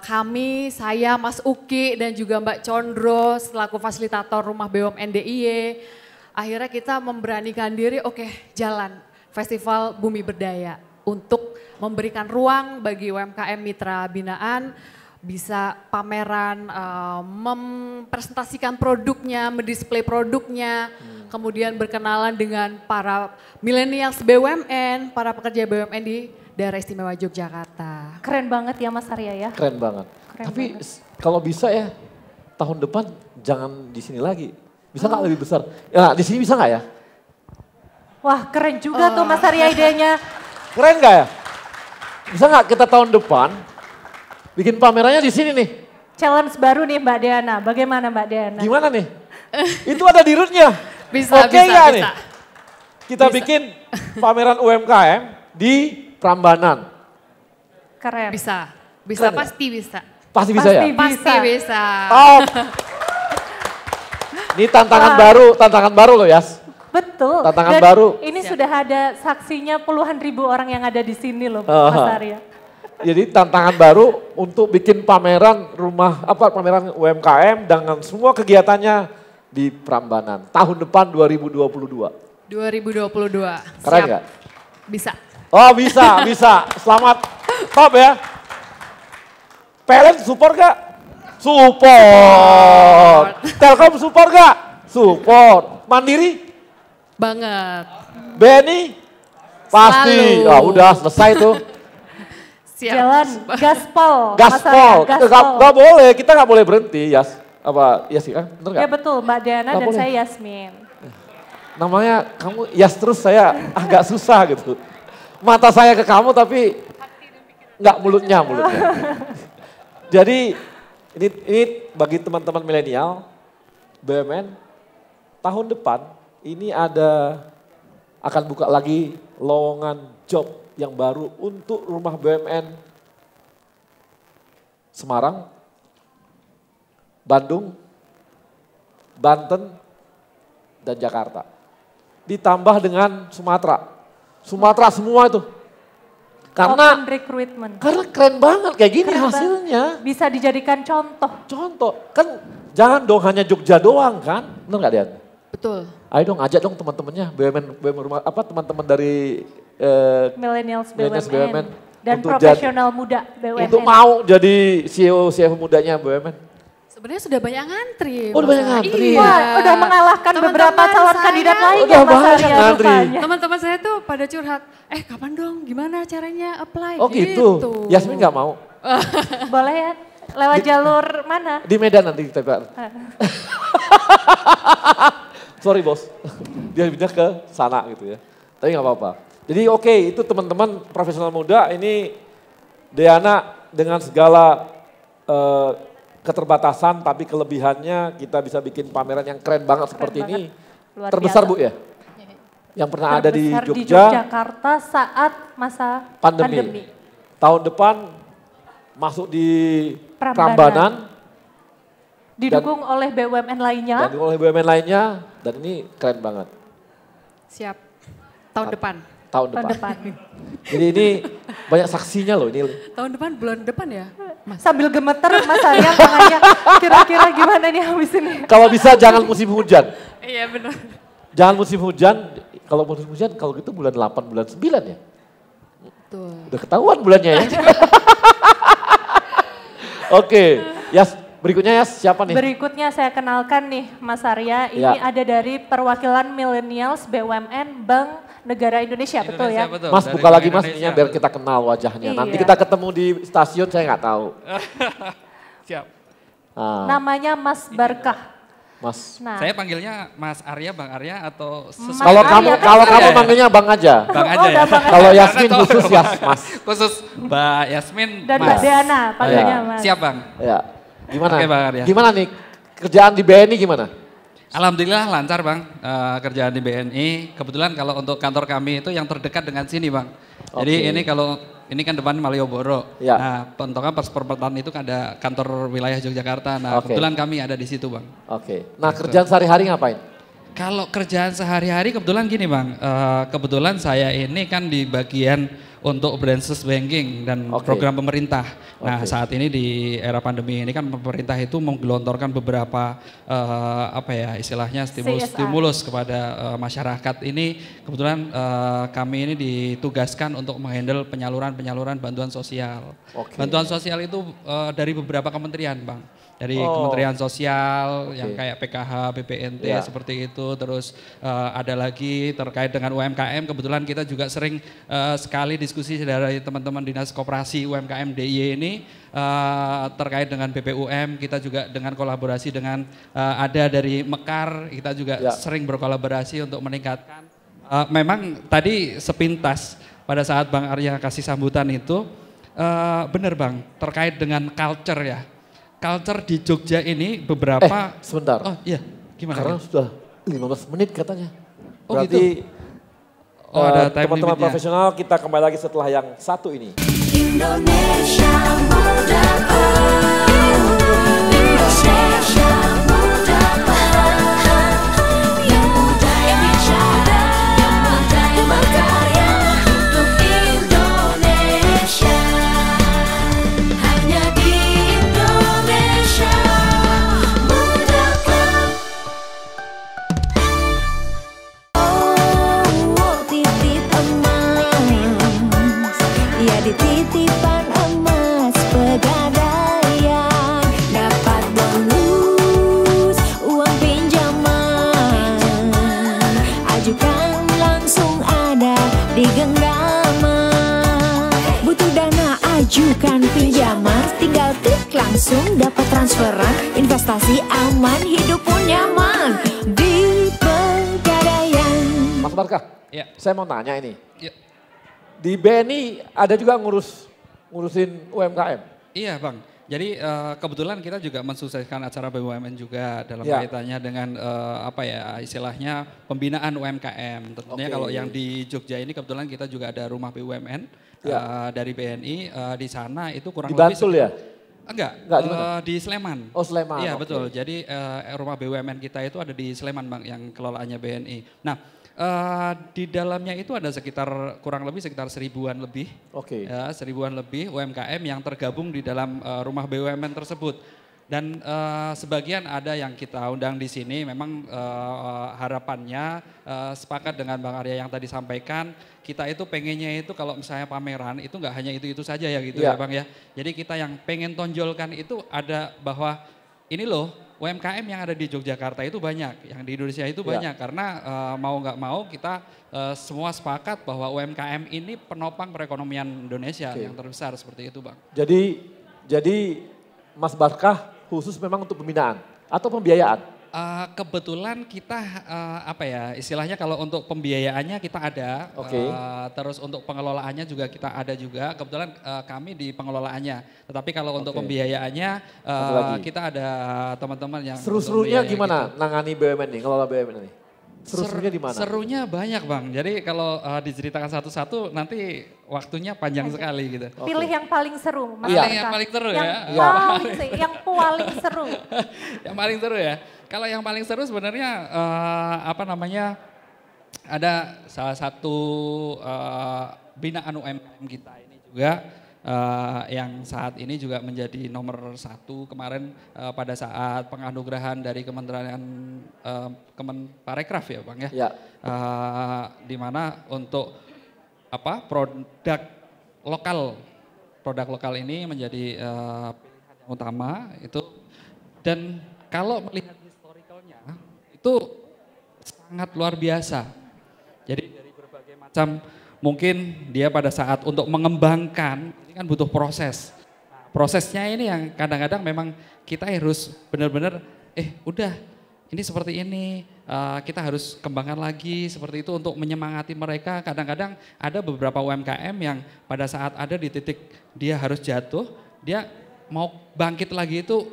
Kami, saya, Mas Uki dan juga Mbak Condro selaku fasilitator rumah BUMN DIY. Akhirnya kita memberanikan diri, oke jalan Festival Bumi Berdaya. Untuk memberikan ruang bagi UMKM mitra binaan bisa pameran, mempresentasikan produknya, mendisplay produknya, kemudian berkenalan dengan para millennials BUMN, para pekerja BUMN di daerah istimewa Yogyakarta. Keren banget ya Mas Arya ya. Keren banget. Tapi kalau bisa ya tahun depan jangan di sini lagi. Bisa nggak lebih besar? Ya di sini bisa nggak ya? Wah keren juga tuh Mas Arya idenya. Keren gak ya? Bisa gak kita tahun depan bikin pamerannya di sini nih? Challenge baru nih Mbak Diana, bagaimana Mbak Diana? Gimana nih? Itu ada di rootnya. Bisa, Oke gak nih? Kita bikin pameran UMKM di Prambanan. Keren. Bisa, Keren pasti bisa. Pasti bisa ya? Pasti bisa. Oh. Ini tantangan baru loh Yas. Betul. Tantangan dan baru. Ini sudah ada saksinya puluhan ribu orang yang ada di sini loh Mas Arya. Jadi tantangan baru untuk bikin pameran pameran UMKM dengan semua kegiatannya di Prambanan. Tahun depan 2022. 2022. Keren nggak? Bisa. Oh bisa. Selamat. Top ya. PLN support gak? Support. Telkom support gak? Support. Mandiri? Banget. BNI? Pasti. Selalu. Oh, udah selesai tuh. Siap. Jalan gaspol. Gaspol. Gaspol. Gak boleh, kita gak boleh berhenti, Yas. Apa, Yas kan? Bener gak? Ya betul, Mbak Diana Gak dan boleh. saya Yasmin. Namanya kamu Yas terus, saya agak susah gitu. Mata saya ke kamu tapi nggak mulutnya. Jadi ini bagi teman-teman milenial, BUMN tahun depan ini akan buka lagi lowongan job yang baru untuk rumah BUMN Semarang, Bandung, Banten, dan Jakarta. Ditambah dengan Sumatera semua itu. Karena Open recruitment. Karena keren banget kayak gini Keren hasilnya. Bisa dijadikan contoh. Contoh, kan jangan dong hanya Jogja doang kan, benar nggak Dian? Betul. Ayo dong ajak dong teman-temannya, BUMN rumah apa teman-teman dari Millennials Millennials BUMN. Dan untuk profesional muda BUMN. untuk mau jadi CEO mudanya BUMN. Sebenarnya sudah banyak ngantri. Oh, udah banyak ngantri. Iya. Wah, udah mengalahkan beberapa calon kandidat lain Udah ya Mas banyak Arya ngantri. rupanya. Teman-teman saya tuh pada curhat, kapan dong gimana caranya apply Oh gitu, Yasmin nggak mau? Boleh ya, lewat jalur mana? Di Medan nanti kita Pak. Sorry bos, dia pindah ke sana gitu ya. Tapi nggak apa-apa. Jadi oke, itu teman-teman profesional muda ini Diana dengan segala keterbatasan tapi kelebihannya kita bisa bikin pameran yang keren banget seperti ini. Luar Terbesar biasa. Bu ya? Yang pernah ada di Terbesar di Jogja. Yogyakarta saat masa pandemi. Tahun depan masuk di Prambanan. Prambanan. Didukung oleh BUMN lainnya. Dan oleh BUMN lainnya dan ini keren banget. Siap. Tahun depan. Tahun depan. Jadi ini banyak saksinya loh ini. Tahun depan, bulan depan ya? Mas. Sambil gemeter Mas Arya tangannya kira-kira gimana nih habis ini. Kalau bisa jangan musim hujan. Iya benar. Jangan musim hujan, kalau musim hujan kalau gitu bulan 8, bulan 9 ya. Tuh. Udah ketahuan bulannya ya. Oke, Yas, berikutnya Yas siapa nih? Berikutnya saya kenalkan nih Mas Arya, ini Ya. ada dari perwakilan Millennials BUMN Bank Negara Indonesia, betul ya? Betul, Mas dari buka lagi Bank Mas, Indonesia, ininya biar betul. kita kenal wajahnya. Nanti Iya. kita ketemu di stasiun saya nggak tahu. Siap. Ah, Namanya Mas Barkah. Mas. Nah, Saya panggilnya Mas Arya, Bang Arya atau Mas Kalau Arya kamu kan kalau sudah kamu ya? manggilnya Bang aja. Bang aja Oh, ya. udah Bang Kalau Karena Yasmin tahu khusus Mas. Mas. Khusus Mbak Yasmin dan Mas. Mbak Diana panggilnya Iya. Mas. Siap Bang. Ya. Gimana? Oke, Bang Arya. Gimana nih kerjaan di BNI gimana? Alhamdulillah lancar Bang kerjaan di BNI. Kebetulan kalau untuk kantor kami itu yang terdekat dengan sini Bang. Jadi Oke. ini kalau ini kan depan Malioboro. Ya. Nah, pentokan perseperempatan itu kan ada kantor wilayah Yogyakarta. Nah, Oke. kebetulan kami ada di situ Bang. Oke. Nah kerjaan sehari-hari ngapain? Kalau kerjaan sehari-hari kebetulan gini Bang, kebetulan saya ini kan di bagian untuk branches banking dan Oke. program pemerintah. Nah Oke. saat ini di era pandemi ini kan pemerintah itu menggelontorkan beberapa istilahnya stimulus kepada masyarakat ini. Kebetulan kami ini ditugaskan untuk menghandle penyaluran bantuan sosial. Oke. Bantuan sosial itu dari beberapa kementerian Bang. Dari Oh. Kementerian Sosial Oke. yang kayak PKH, BPNT Ya. seperti itu. Terus ada lagi terkait dengan UMKM. Kebetulan kita juga sering sekali diskusi dari teman-teman Dinas Koperasi UMKM DIY ini terkait dengan BPUM. Kita juga dengan kolaborasi dengan ada dari Mekar. Kita juga Ya. sering berkolaborasi untuk meningkatkan. Memang tadi sepintas pada saat Bang Arya kasih sambutan itu benar Bang terkait dengan culture ya. Culture di Jogja ini beberapa. Sebentar. Oh iya, gimana? Karena Bang? sudah 15 menit katanya. Oh, Berarti Oh, ada time teman-teman limitnya. profesional kita kembali lagi setelah yang satu ini. Indonesia mudaku, Indonesia mudaku, yang muda yang bicara, yang muda yang berkarya untuk Indonesia. Hanya di Indonesia mudaku. Oh, titip emas seperti titipan emas pegadaian. Dapat bonus uang pinjaman, ajukan langsung ada di genggaman. Butuh dana ajukan pinjaman, tinggal klik langsung dapat transferan. Investasi aman, hidup pun nyaman di Pegadaian. Mas Barkah, Ya. saya mau tanya ini. Ya. Di BNI ada juga ngurusin UMKM? Iya Bang, jadi kebetulan kita juga mensukseskan acara BUMN juga dalam Ya. kaitannya dengan apa ya istilahnya pembinaan UMKM. Tentunya Oke. kalau yang di Jogja ini kebetulan kita juga ada rumah BUMN Ya. dari BNI di sana itu kurang Di lebih Bantul ya? Enggak, di mana? di Sleman. Oh Sleman. Iya oke. betul, jadi rumah BUMN kita itu ada di Sleman Bang yang kelolaannya BNI. Nah di dalamnya itu ada sekitar kurang lebih sekitar 1000-an lebih. Oke. Ya, 1000-an lebih UMKM yang tergabung di dalam rumah BUMN tersebut. Dan sebagian ada yang kita undang di sini memang harapannya sepakat dengan Bang Arya yang tadi sampaikan, kita itu pengennya itu kalau misalnya pameran itu nggak hanya itu saja ya gitu ya Bang ya. Jadi kita yang pengen tonjolkan itu ada bahwa ini loh UMKM yang ada di Yogyakarta itu banyak, yang di Indonesia itu banyak karena mau nggak mau kita semua sepakat bahwa UMKM ini penopang perekonomian Indonesia yang terbesar seperti itu Bang. Jadi Mas Barkah khusus memang untuk pembinaan atau pembiayaan? Kebetulan kita apa ya istilahnya kalau untuk pembiayaannya kita ada, terus untuk pengelolaannya juga kita ada juga. Kebetulan kami di pengelolaannya, tetapi kalau untuk pembiayaannya kita ada teman-teman yang seru-serunya gimana gitu. nangani BUMN nih, ngelola BUMN nih? Seru-serunya di mana? Serunya banyak Bang. Jadi kalau diceritakan satu-satu nanti waktunya panjang sekali gitu. Pilih yang paling seru, Mas Pilih Barkah. yang paling seru yang ya. Yang paling seru. Yang paling seru ya. Kalau yang paling seru sebenarnya apa namanya ada salah satu binaan UMKM kita ini juga yang saat ini juga menjadi nomor 1 kemarin pada saat penganugerahan dari Kementerian Kemenparekraf ya Bang ya. Di mana untuk apa produk lokal ini menjadi pilihan yang utama itu, dan kalau melihat historicalnya itu sangat luar biasa. Jadi dari berbagai macam mungkin dia pada saat untuk mengembangkan ini kan butuh proses. Nah, prosesnya ini yang kadang-kadang memang kita harus benar-benar udah ini seperti ini kita harus kembangkan lagi seperti itu untuk menyemangati mereka. Kadang-kadang ada beberapa UMKM yang pada saat ada di titik dia harus jatuh, dia mau bangkit lagi itu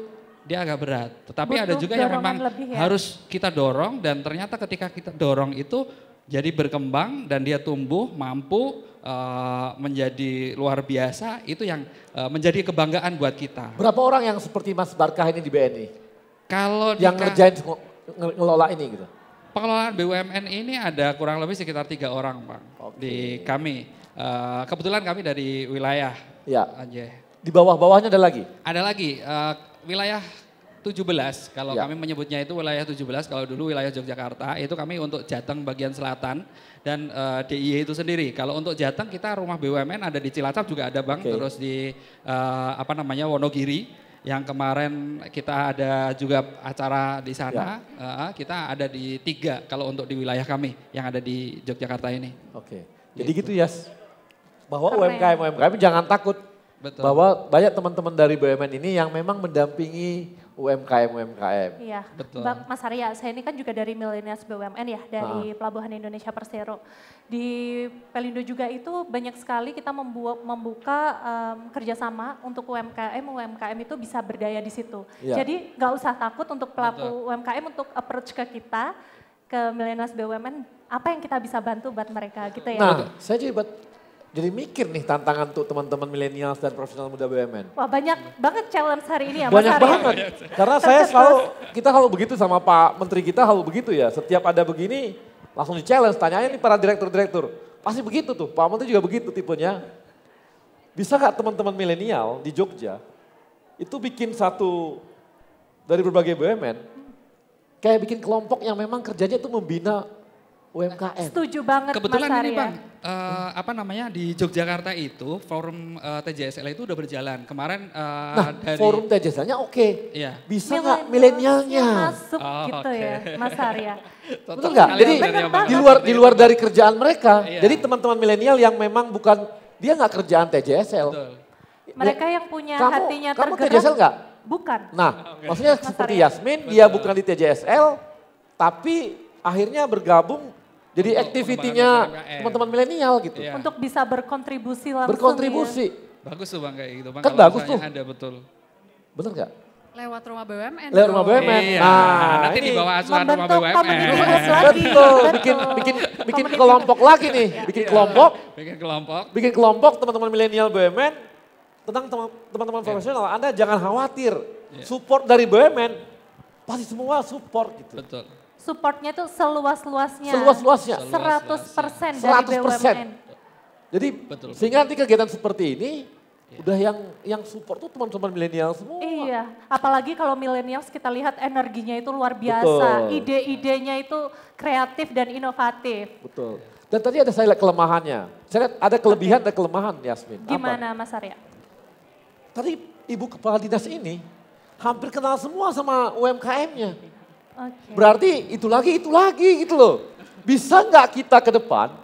dia agak berat. Tetapi ada juga yang memang harus kita dorong dan ternyata ketika kita dorong itu jadi berkembang dan dia tumbuh mampu menjadi luar biasa, itu yang menjadi kebanggaan buat kita. Berapa orang yang seperti Mas Barkah ini di BNI? Kalau yang ngerjain ngelola ini gitu? Pengelolaan BUMN ini ada kurang lebih sekitar 3 orang Bang di kami. Kebetulan kami dari wilayah. Ya. Aja. Di bawah-bawahnya ada lagi? Ada lagi, wilayah 17, kalau kami menyebutnya itu wilayah 17, kalau dulu wilayah Yogyakarta, itu kami untuk Jateng bagian selatan dan DIY itu sendiri. Kalau untuk Jateng kita rumah BUMN ada di Cilacap juga ada Bang, terus di Wonogiri, yang kemarin kita ada juga acara di sana, kita ada di 3 kalau untuk di wilayah kami yang ada di Yogyakarta ini. Jadi gitu Yas, bahwa UMKM jangan takut. Betul. Bahwa banyak teman-teman dari BUMN ini yang memang mendampingi UMKM. Iya, betul. Mas Arya, saya ini kan juga dari Millennials BUMN ya, dari Pelabuhan Indonesia Persero. Di Pelindo juga itu banyak sekali kita membuka kerjasama untuk UMKM itu bisa berdaya di situ. Jadi nggak usah takut untuk pelaku UMKM untuk approach ke kita, ke Millennials BUMN, apa yang kita bisa bantu buat mereka gitu ya. Nah, saya jadi mikir nih tantangan untuk teman-teman milenial dan profesional muda BUMN. Wah banyak banget challenge hari ini ya Mas Banyak Arya. banget. Karena kita kalau begitu sama Pak Menteri kita kalau begitu ya. Setiap ada begini langsung di challenge. Tanyain nih para direktur-direktur. Pasti begitu tuh. Pak Menteri juga begitu tipenya. Bisa gak teman-teman milenial di Jogja itu bikin satu dari berbagai BUMN. Kayak bikin kelompok yang memang kerjanya itu membina UMKM. Setuju banget Kebetulan Mas ini Arya. Bang, apa namanya di Yogyakarta itu forum TJSL itu udah berjalan. Kemarin Nah, dari forum TJSL-nya oke. Iya. Bisa nggak milenialnya? Masuk gitu ya, Mas Arya. Betul nggak? Jadi di luar dari kerjaan mereka. Jadi teman-teman milenial yang memang bukan, dia nggak kerjaan TJSL. Betul. Mereka yang punya hatinya kamu tergerak. TJSL nggak? Bukan. Nah, maksudnya seperti Yasmin, dia bukan di TJSL, tapi akhirnya bergabung jadi activity-nya teman-teman milenial gitu. Iya. Untuk bisa berkontribusi langsung. Berkontribusi. Ya. Bagus tuh Bang kayak gitu Bang. Kan kalau bagus misalnya tuh. Ada betul. Bener nggak? Lewat rumah BUMN. Lewat rumah BUMN. Iya. Nah, nanti ini di bawah asuhan rumah membentuk BUMN. komunitas lagi. betul, bikin kelompok lagi nih, bikin kelompok. Bikin kelompok teman-teman milenial BUMN. Tentang teman-teman profesional, Anda jangan khawatir. Support dari BUMN, pasti semua support gitu. Betul. Supportnya tuh seluas-luasnya. Seluas-luasnya. 100% dari 100%. BUMN. Jadi sehingga nanti kegiatan seperti ini, udah yang support tuh teman-teman milenial semua. Iya, apalagi kalau milenials kita lihat energinya itu luar biasa. Betul. Ide-idenya itu kreatif dan inovatif. Betul. Dan tadi saya lihat kelemahannya. Saya lihat ada kelebihan dan kelemahan Yasmin. Gimana Mas Arya? Tadi Ibu Kepala Dinas ini hampir kenal semua sama UMKM-nya. Berarti itu lagi gitu loh. Bisa nggak kita ke depan,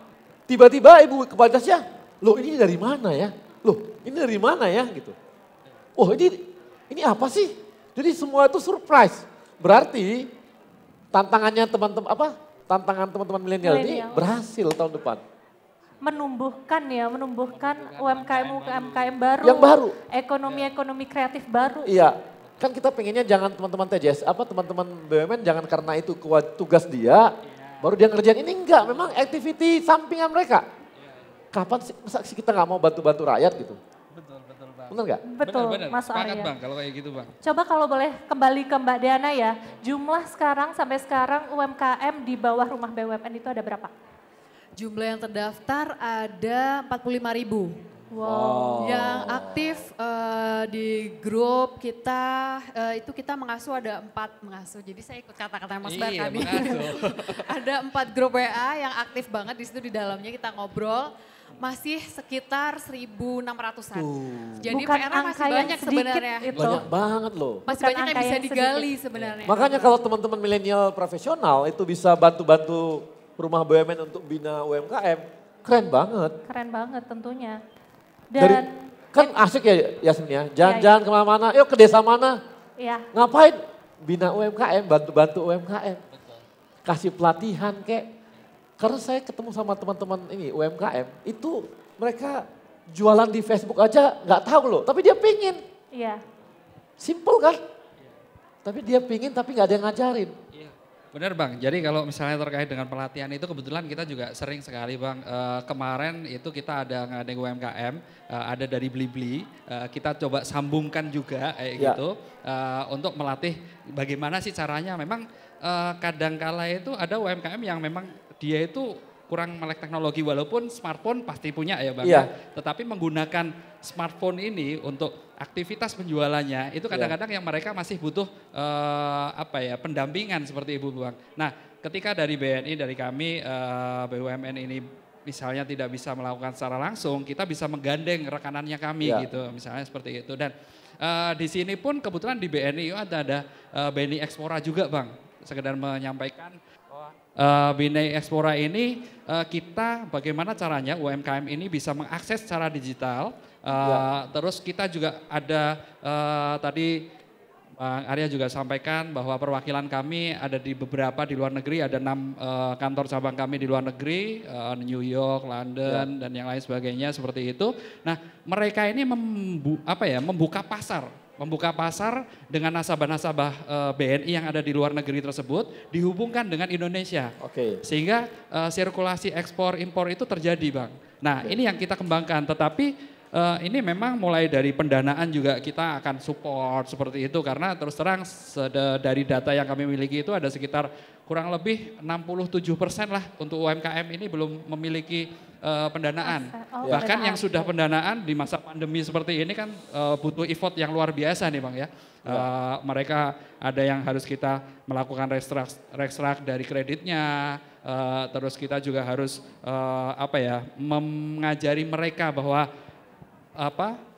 tiba-tiba Ibu Kepala Dinasnya, loh ini dari mana ya? Loh ini dari mana ya gitu. Oh ini apa sih? Jadi semua itu surprise. Berarti tantangannya tantangan teman-teman milenial ini berhasil tahun depan. Menumbuhkan UMKM baru. Yang baru. Ekonomi kreatif baru. Iya, kan kita pengennya jangan teman-teman TJS, teman-teman BUMN jangan karena itu tugas dia, baru dia ngerjain. Ini enggak, memang activity sampingan mereka. Kapan sih, masa sih kita nggak mau bantu-bantu rakyat gitu? Betul Bang. Benar nggak? Betul, benar. Mas Sepakat Arya. Bang kalau kayak gitu Bang. Coba kalau boleh kembali ke Mbak Diana ya, jumlah sampai sekarang UMKM di bawah rumah BUMN itu ada berapa? Jumlah yang terdaftar ada 45.000. Wow. Yang aktif di grup kita, itu kita mengasuh ada 4 mengasuh. Jadi saya ikut kata-kata Mas Bar tadi. Ada 4 grup WA yang aktif banget di situ, di dalamnya kita ngobrol. Masih sekitar 1.600-an. Jadi PR-nya masih banyak sebenarnya. Banyak banget loh. Masih banyak yang bisa digali sebenarnya. Makanya kalau teman-teman milenial profesional itu bisa bantu-bantu rumah BUMN untuk bina UMKM, keren banget. Keren banget tentunya. Kan asik ya Yasmin ya, jalan-jalan kemana-mana, yuk ke desa mana. Iya. Ngapain? Bina UMKM, bantu-bantu UMKM. Kasih pelatihan kek. Karena saya ketemu sama teman-teman ini UMKM, itu mereka jualan di Facebook aja nggak tahu loh, tapi dia pingin. Iya. Simple kan? Tapi dia pingin tapi nggak ada yang ngajarin. Benar Bang, jadi kalau misalnya terkait dengan pelatihan itu kebetulan kita juga sering sekali Bang. Kemarin itu kita ada ngadain UMKM, ada dari Blibli, kita coba sambungkan juga gitu untuk melatih bagaimana sih caranya. Memang kadangkala itu ada UMKM yang memang dia itu kurang melek teknologi, walaupun smartphone pasti punya ya Bang. Iya. Tetapi menggunakan smartphone ini untuk aktivitas penjualannya itu kadang-kadang yang mereka masih butuh pendampingan seperti Ibu Bang. Nah, ketika dari BNI, dari kami BUMN ini misalnya tidak bisa melakukan secara langsung, kita bisa menggandeng rekanannya kami gitu, misalnya seperti itu. Dan di sini pun kebetulan di BNI ada BNI Explora juga Bang, sekedar menyampaikan BNI Explora ini kita bagaimana caranya UMKM ini bisa mengakses secara digital. Terus kita juga ada tadi Bang Arya juga sampaikan bahwa perwakilan kami ada di beberapa di luar negeri, ada 6 kantor cabang kami di luar negeri, New York, London dan yang lain sebagainya seperti itu. Nah, mereka ini membuka pasar dengan nasabah-nasabah BNI yang ada di luar negeri tersebut dihubungkan dengan Indonesia. Sehingga sirkulasi ekspor impor itu terjadi Bang. Nah ini yang kita kembangkan, tetapi ini memang mulai dari pendanaan juga kita akan support seperti itu, karena terus terang dari data yang kami miliki itu ada sekitar kurang lebih 67% lah untuk UMKM ini belum memiliki pendanaan. Bahkan yang sudah pendanaan di masa pandemi seperti ini kan butuh effort yang luar biasa nih Bang ya. Mereka ada yang harus kita melakukan restruct dari kreditnya, terus kita juga harus mengajari mereka bahwa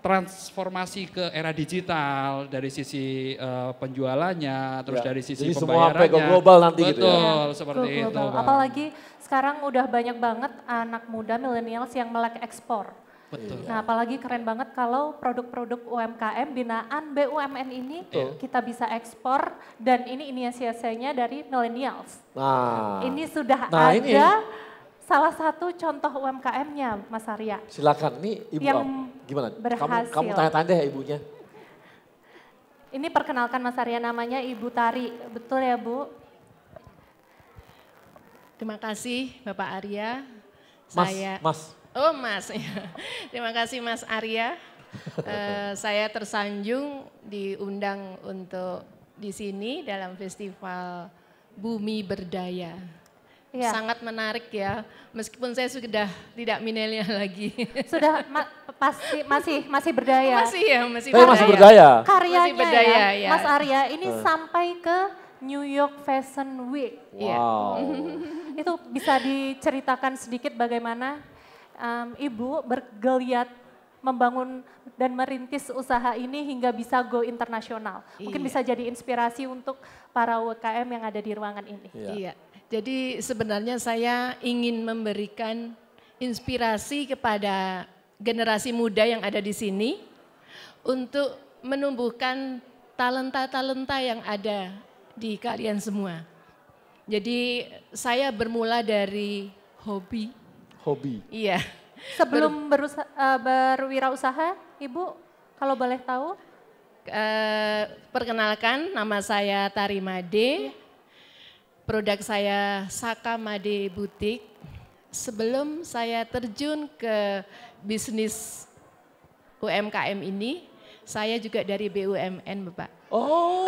transformasi ke era digital dari sisi penjualannya, terus dari sisi jadi semua pembayarannya. go global nanti gitu ya. Betul, seperti Go itu. global. Bang. Apalagi sekarang udah banyak banget anak muda millennials yang melek ekspor. Betul. Nah, apalagi keren banget kalau produk-produk UMKM binaan BUMN ini kita bisa ekspor dan ini inisiasinya dari millennials. Nah, Ini sudah Nah, ada ini. salah satu contoh UMKM-nya, Mas Arya. silakan. Ini Ibu Yang gimana? berhasil. Kamu tanya-tanya ya ibunya. Ini perkenalkan Mas Arya, namanya Ibu Tari, betul ya Bu? Terima kasih Bapak Arya. Mas. Oh Mas, terima kasih Mas Arya. Saya tersanjung diundang untuk di sini dalam festival Bumi Berdaya. Iya. Sangat menarik ya, meskipun saya sudah tidak milenial lagi. Sudah masih berdaya. Masih Masih berdaya. Karyanya Masih berdaya, ya, ya. Mas Arya ini sampai ke New York Fashion Week. Wow. Itu bisa diceritakan sedikit bagaimana Ibu bergeliat membangun dan merintis usaha ini hingga bisa go internasional. Mungkin bisa jadi inspirasi untuk para UMKM yang ada di ruangan ini. Iya. Jadi sebenarnya saya ingin memberikan inspirasi kepada generasi muda yang ada di sini untuk menumbuhkan talenta-talenta yang ada di kalian semua. Jadi saya bermula dari hobi. Iya. Sebelum berwirausaha, Ibu kalau boleh tahu? Perkenalkan, nama saya Tari Made. Produk saya Saka Made Boutique. Sebelum saya terjun ke bisnis UMKM ini, saya juga dari BUMN, Bapak. Oh.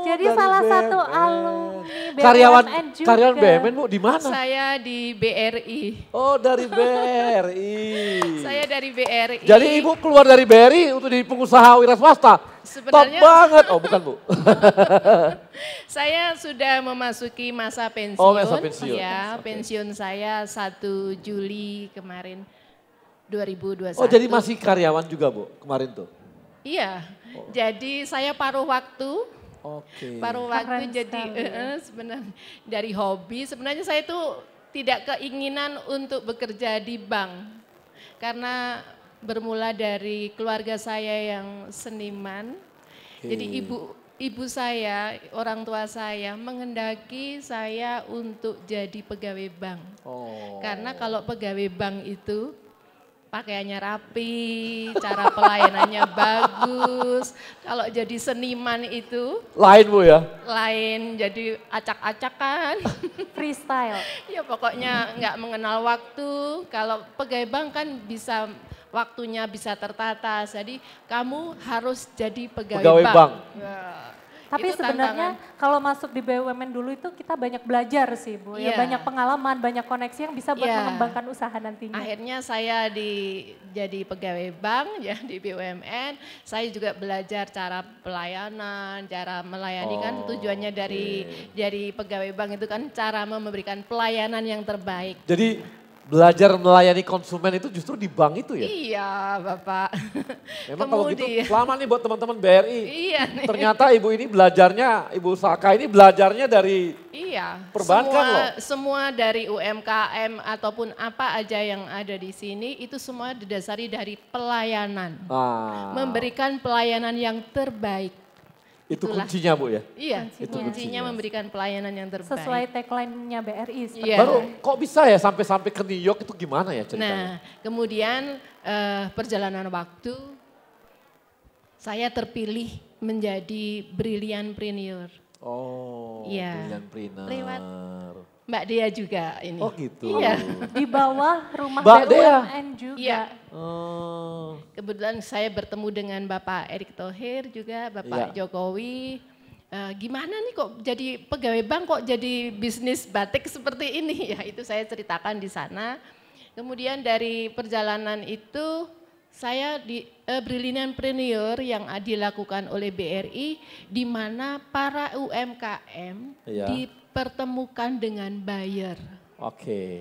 Jadi salah satu alumni BUMN juga. Karyawan BUMN Bu di mana? Saya di BRI. Oh, dari BRI. Saya dari BRI. Jadi Ibu keluar dari BRI untuk jadi pengusaha wira swasta. Sebenarnya- Top banget. Oh, bukan Bu. Saya sudah memasuki masa pensiun. Oh, masa pensiun. Ya, Oke. pensiun saya 1 Juli kemarin 2021. Oh, jadi masih karyawan juga Bu kemarin tuh? Iya. Jadi saya paruh waktu. Oke. Paruh waktu Keren jadi sekali. sebenarnya dari hobi. Sebenarnya saya itu tidak keinginan untuk bekerja di bank. Karena bermula dari keluarga saya yang seniman. Jadi ibu saya, orang tua saya menghendaki saya untuk jadi pegawai bank. Oh. Karena kalau pegawai bank itu pakaiannya rapi, cara pelayanannya bagus. Kalau jadi seniman itu Lain Bu ya? lain, jadi acak-acakan. Freestyle. Ya pokoknya nggak mengenal waktu. Kalau pegawai bank kan bisa waktunya bisa tertata. Jadi kamu harus jadi pegawai bank. Ya, Tapi itu sebenarnya tantangan. kalau masuk di BUMN dulu itu kita banyak belajar sih Bu. Ya, Iya. banyak pengalaman, banyak koneksi yang bisa buat Iya. mengembangkan usaha nantinya. Akhirnya saya jadi pegawai bank ya di BUMN. Saya juga belajar cara pelayanan, cara melayani kan tujuannya dari pegawai bank itu kan cara memberikan pelayanan yang terbaik. Jadi belajar melayani konsumen itu justru di bank itu ya? Iya Bapak. Memang kalau gitu Kemudian- lama nih buat teman-teman BRI. Iya nih. Ternyata Ibu ini belajarnya, Ibu Saka ini belajarnya dari Iya, Perbankan loh. semua dari UMKM ataupun apa aja yang ada di sini itu semua didasari dari pelayanan. Memberikan pelayanan yang terbaik. itu Itulah. kuncinya Bu ya? Iya, Itu kuncinya memberikan pelayanan yang terbaik. Sesuai tagline-nya BRI. seperti Iya. Baru kok bisa ya sampai ke New York itu gimana ya ceritanya? Nah, kemudian perjalanan waktu saya terpilih menjadi brilliantpreneur. Oh, Iya. brilliantpreneur. Lewat Mbak Dea juga ini. Oh gitu. Iya. Di bawah rumah Mbak Dea. BUMN juga. Iya. Oh. Kebetulan saya bertemu dengan Bapak Erick Thohir juga, Bapak Iya. Jokowi. Gimana nih kok jadi pegawai bank kok jadi bisnis batik seperti ini? Ya itu saya ceritakan di sana. Kemudian dari perjalanan itu saya di brilliantpreneur yang dilakukan oleh BRI di mana para UMKM Iya. dipertemukan dengan buyer. Oke.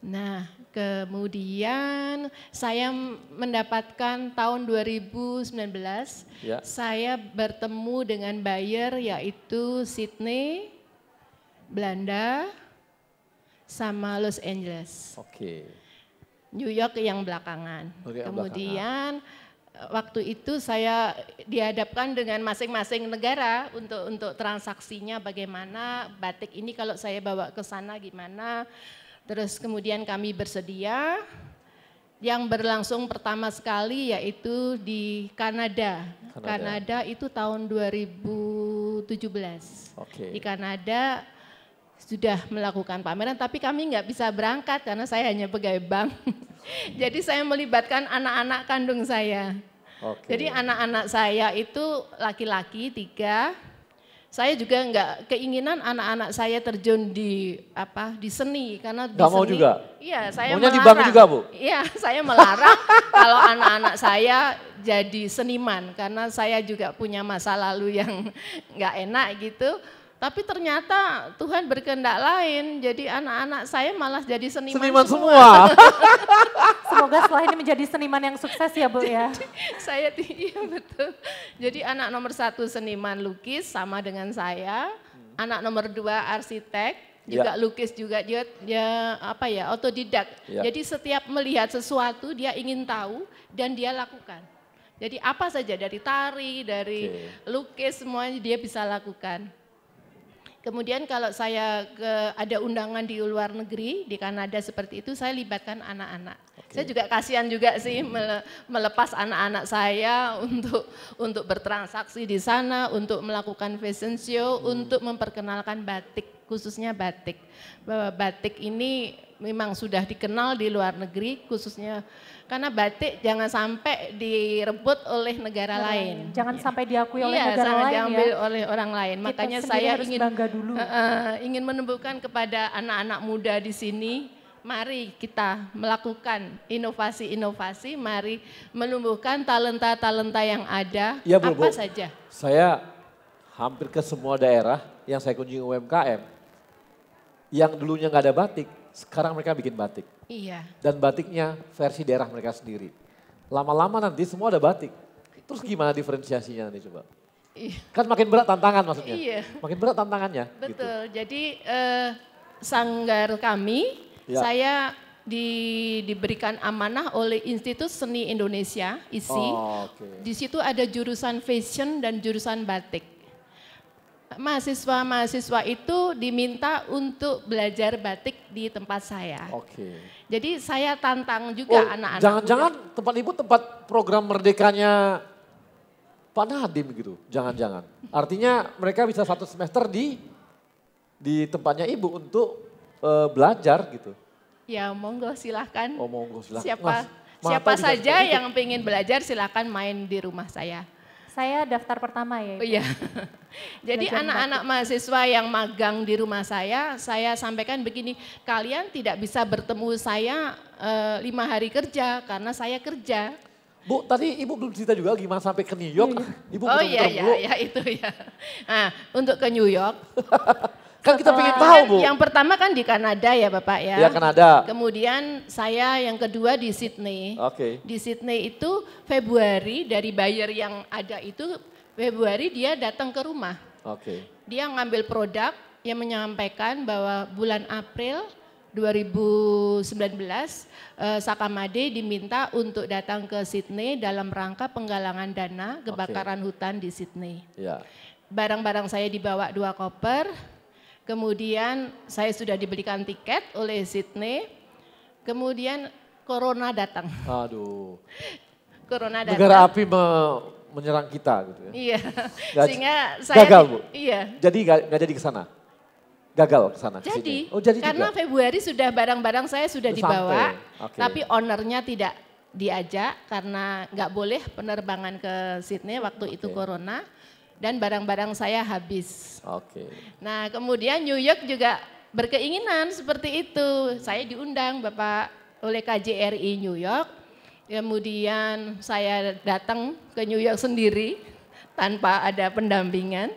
Nah, kemudian saya mendapatkan tahun 2019, Ya. saya bertemu dengan buyer yaitu Sydney, Belanda, sama Los Angeles. Oke. New York yang belakangan. New York Kemudian waktu itu saya dihadapkan dengan masing-masing negara untuk transaksinya bagaimana, batik ini kalau saya bawa ke sana gimana. Terus kemudian kami bersedia. Yang berlangsung pertama sekali yaitu di Kanada. Kanada itu tahun 2017. Oke. Di Kanada sudah melakukan pameran, tapi kami nggak bisa berangkat karena saya hanya pegawai bank. Jadi saya melibatkan anak-anak kandung saya. Oke. Jadi anak-anak saya itu laki-laki 3. Saya juga nggak keinginan anak-anak saya terjun di seni karena di Nggak mau seni, juga? Iya, saya Maunya di melarang. bank juga, Bu? Iya, saya melarang kalau anak-anak saya jadi seniman karena saya juga punya masa lalu yang nggak enak gitu. Tapi ternyata Tuhan berkehendak lain, jadi anak-anak saya malah jadi seniman semua. Semoga setelah ini menjadi seniman yang sukses ya Bu ya. Saya iya betul. Jadi anak nomor 1 seniman lukis sama dengan saya, anak nomor 2 arsitek, juga lukis juga dia otodidak. Ya. Jadi setiap melihat sesuatu dia ingin tahu dan dia lakukan. Jadi apa saja dari tari, dari lukis semuanya dia bisa lakukan. Kemudian kalau saya ada undangan di luar negeri, di Kanada seperti itu, saya libatkan anak-anak. Saya juga kasihan juga sih melepas anak-anak saya untuk bertransaksi di sana, untuk melakukan fashion show, untuk memperkenalkan batik, khususnya batik. Bahwa batik ini memang sudah dikenal di luar negeri, khususnya karena batik jangan sampai direbut oleh negara lain. Jangan sampai diakui oleh negara jangan lain diambil ya. oleh orang lain. Kita Makanya sendiri saya harus bangga dulu. ingin menumbuhkan kepada anak-anak muda di sini, mari kita melakukan inovasi-inovasi, mari menumbuhkan talenta-talenta yang ada, Ya, Bu, apa Bu. saja. Saya hampir ke semua daerah yang saya kunjungi UMKM, yang dulunya nggak ada batik, sekarang mereka bikin batik. Iya. Dan batiknya versi daerah mereka sendiri. Lama-lama nanti semua ada batik. Terus gimana diferensiasinya nanti coba? Iya. Kan makin berat tantangan maksudnya. Iya. Makin berat tantangannya. Gitu. Betul, jadi sanggar kami, saya diberikan amanah oleh Institut Seni Indonesia, ISI. Di situ ada jurusan fashion dan jurusan batik. Mahasiswa-mahasiswa itu diminta untuk belajar batik di tempat saya. Jadi saya tantang juga anak-anak. Jangan-jangan tempat ibu tempat program merdekanya Pak Nadiem gitu, jangan-jangan. Artinya mereka bisa 1 semester di tempatnya ibu untuk belajar gitu. Ya monggo silahkan. Oh monggo silahkan. Siapa saja yang pengen belajar silahkan main di rumah saya. Saya daftar pertama ya Ibu. Oh iya. Jadi anak-anak mahasiswa yang magang di rumah saya sampaikan begini, kalian tidak bisa bertemu saya 5 hari kerja karena saya kerja. Bu, tadi ibu belum cerita juga gimana sampai ke New York. Ibu oh iya, itu ya. Nah, untuk ke New York. Kan kita pengen tahu, Bu. Yang pertama kan di Kanada ya Bapak ya. Ya, Kanada. Kemudian saya yang kedua di Sydney. Di Sydney itu Februari dari buyer yang ada itu, Februari dia datang ke rumah. Dia ngambil produk yang menyampaikan bahwa bulan April 2019 Sakamade diminta untuk datang ke Sydney dalam rangka penggalangan dana kebakaran hutan di Sydney. Barang-barang saya dibawa 2 koper. Kemudian saya sudah dibelikan tiket oleh Sydney, kemudian Corona datang. Aduh. Corona datang. Negara api menyerang kita gitu ya. Iya, sehingga saya gagal Bu? Iya. Jadi nggak jadi ke sana? Gagal ke sana? Jadi, jadi karena juga? Februari sudah barang-barang saya sudah dibawa, sampai. tapi ownernya tidak diajak karena nggak boleh penerbangan ke Sydney waktu itu Corona. Dan barang-barang saya habis. Nah kemudian New York juga berkeinginan seperti itu. Saya diundang Bapak oleh KJRI New York. Kemudian saya datang ke New York sendiri tanpa ada pendampingan.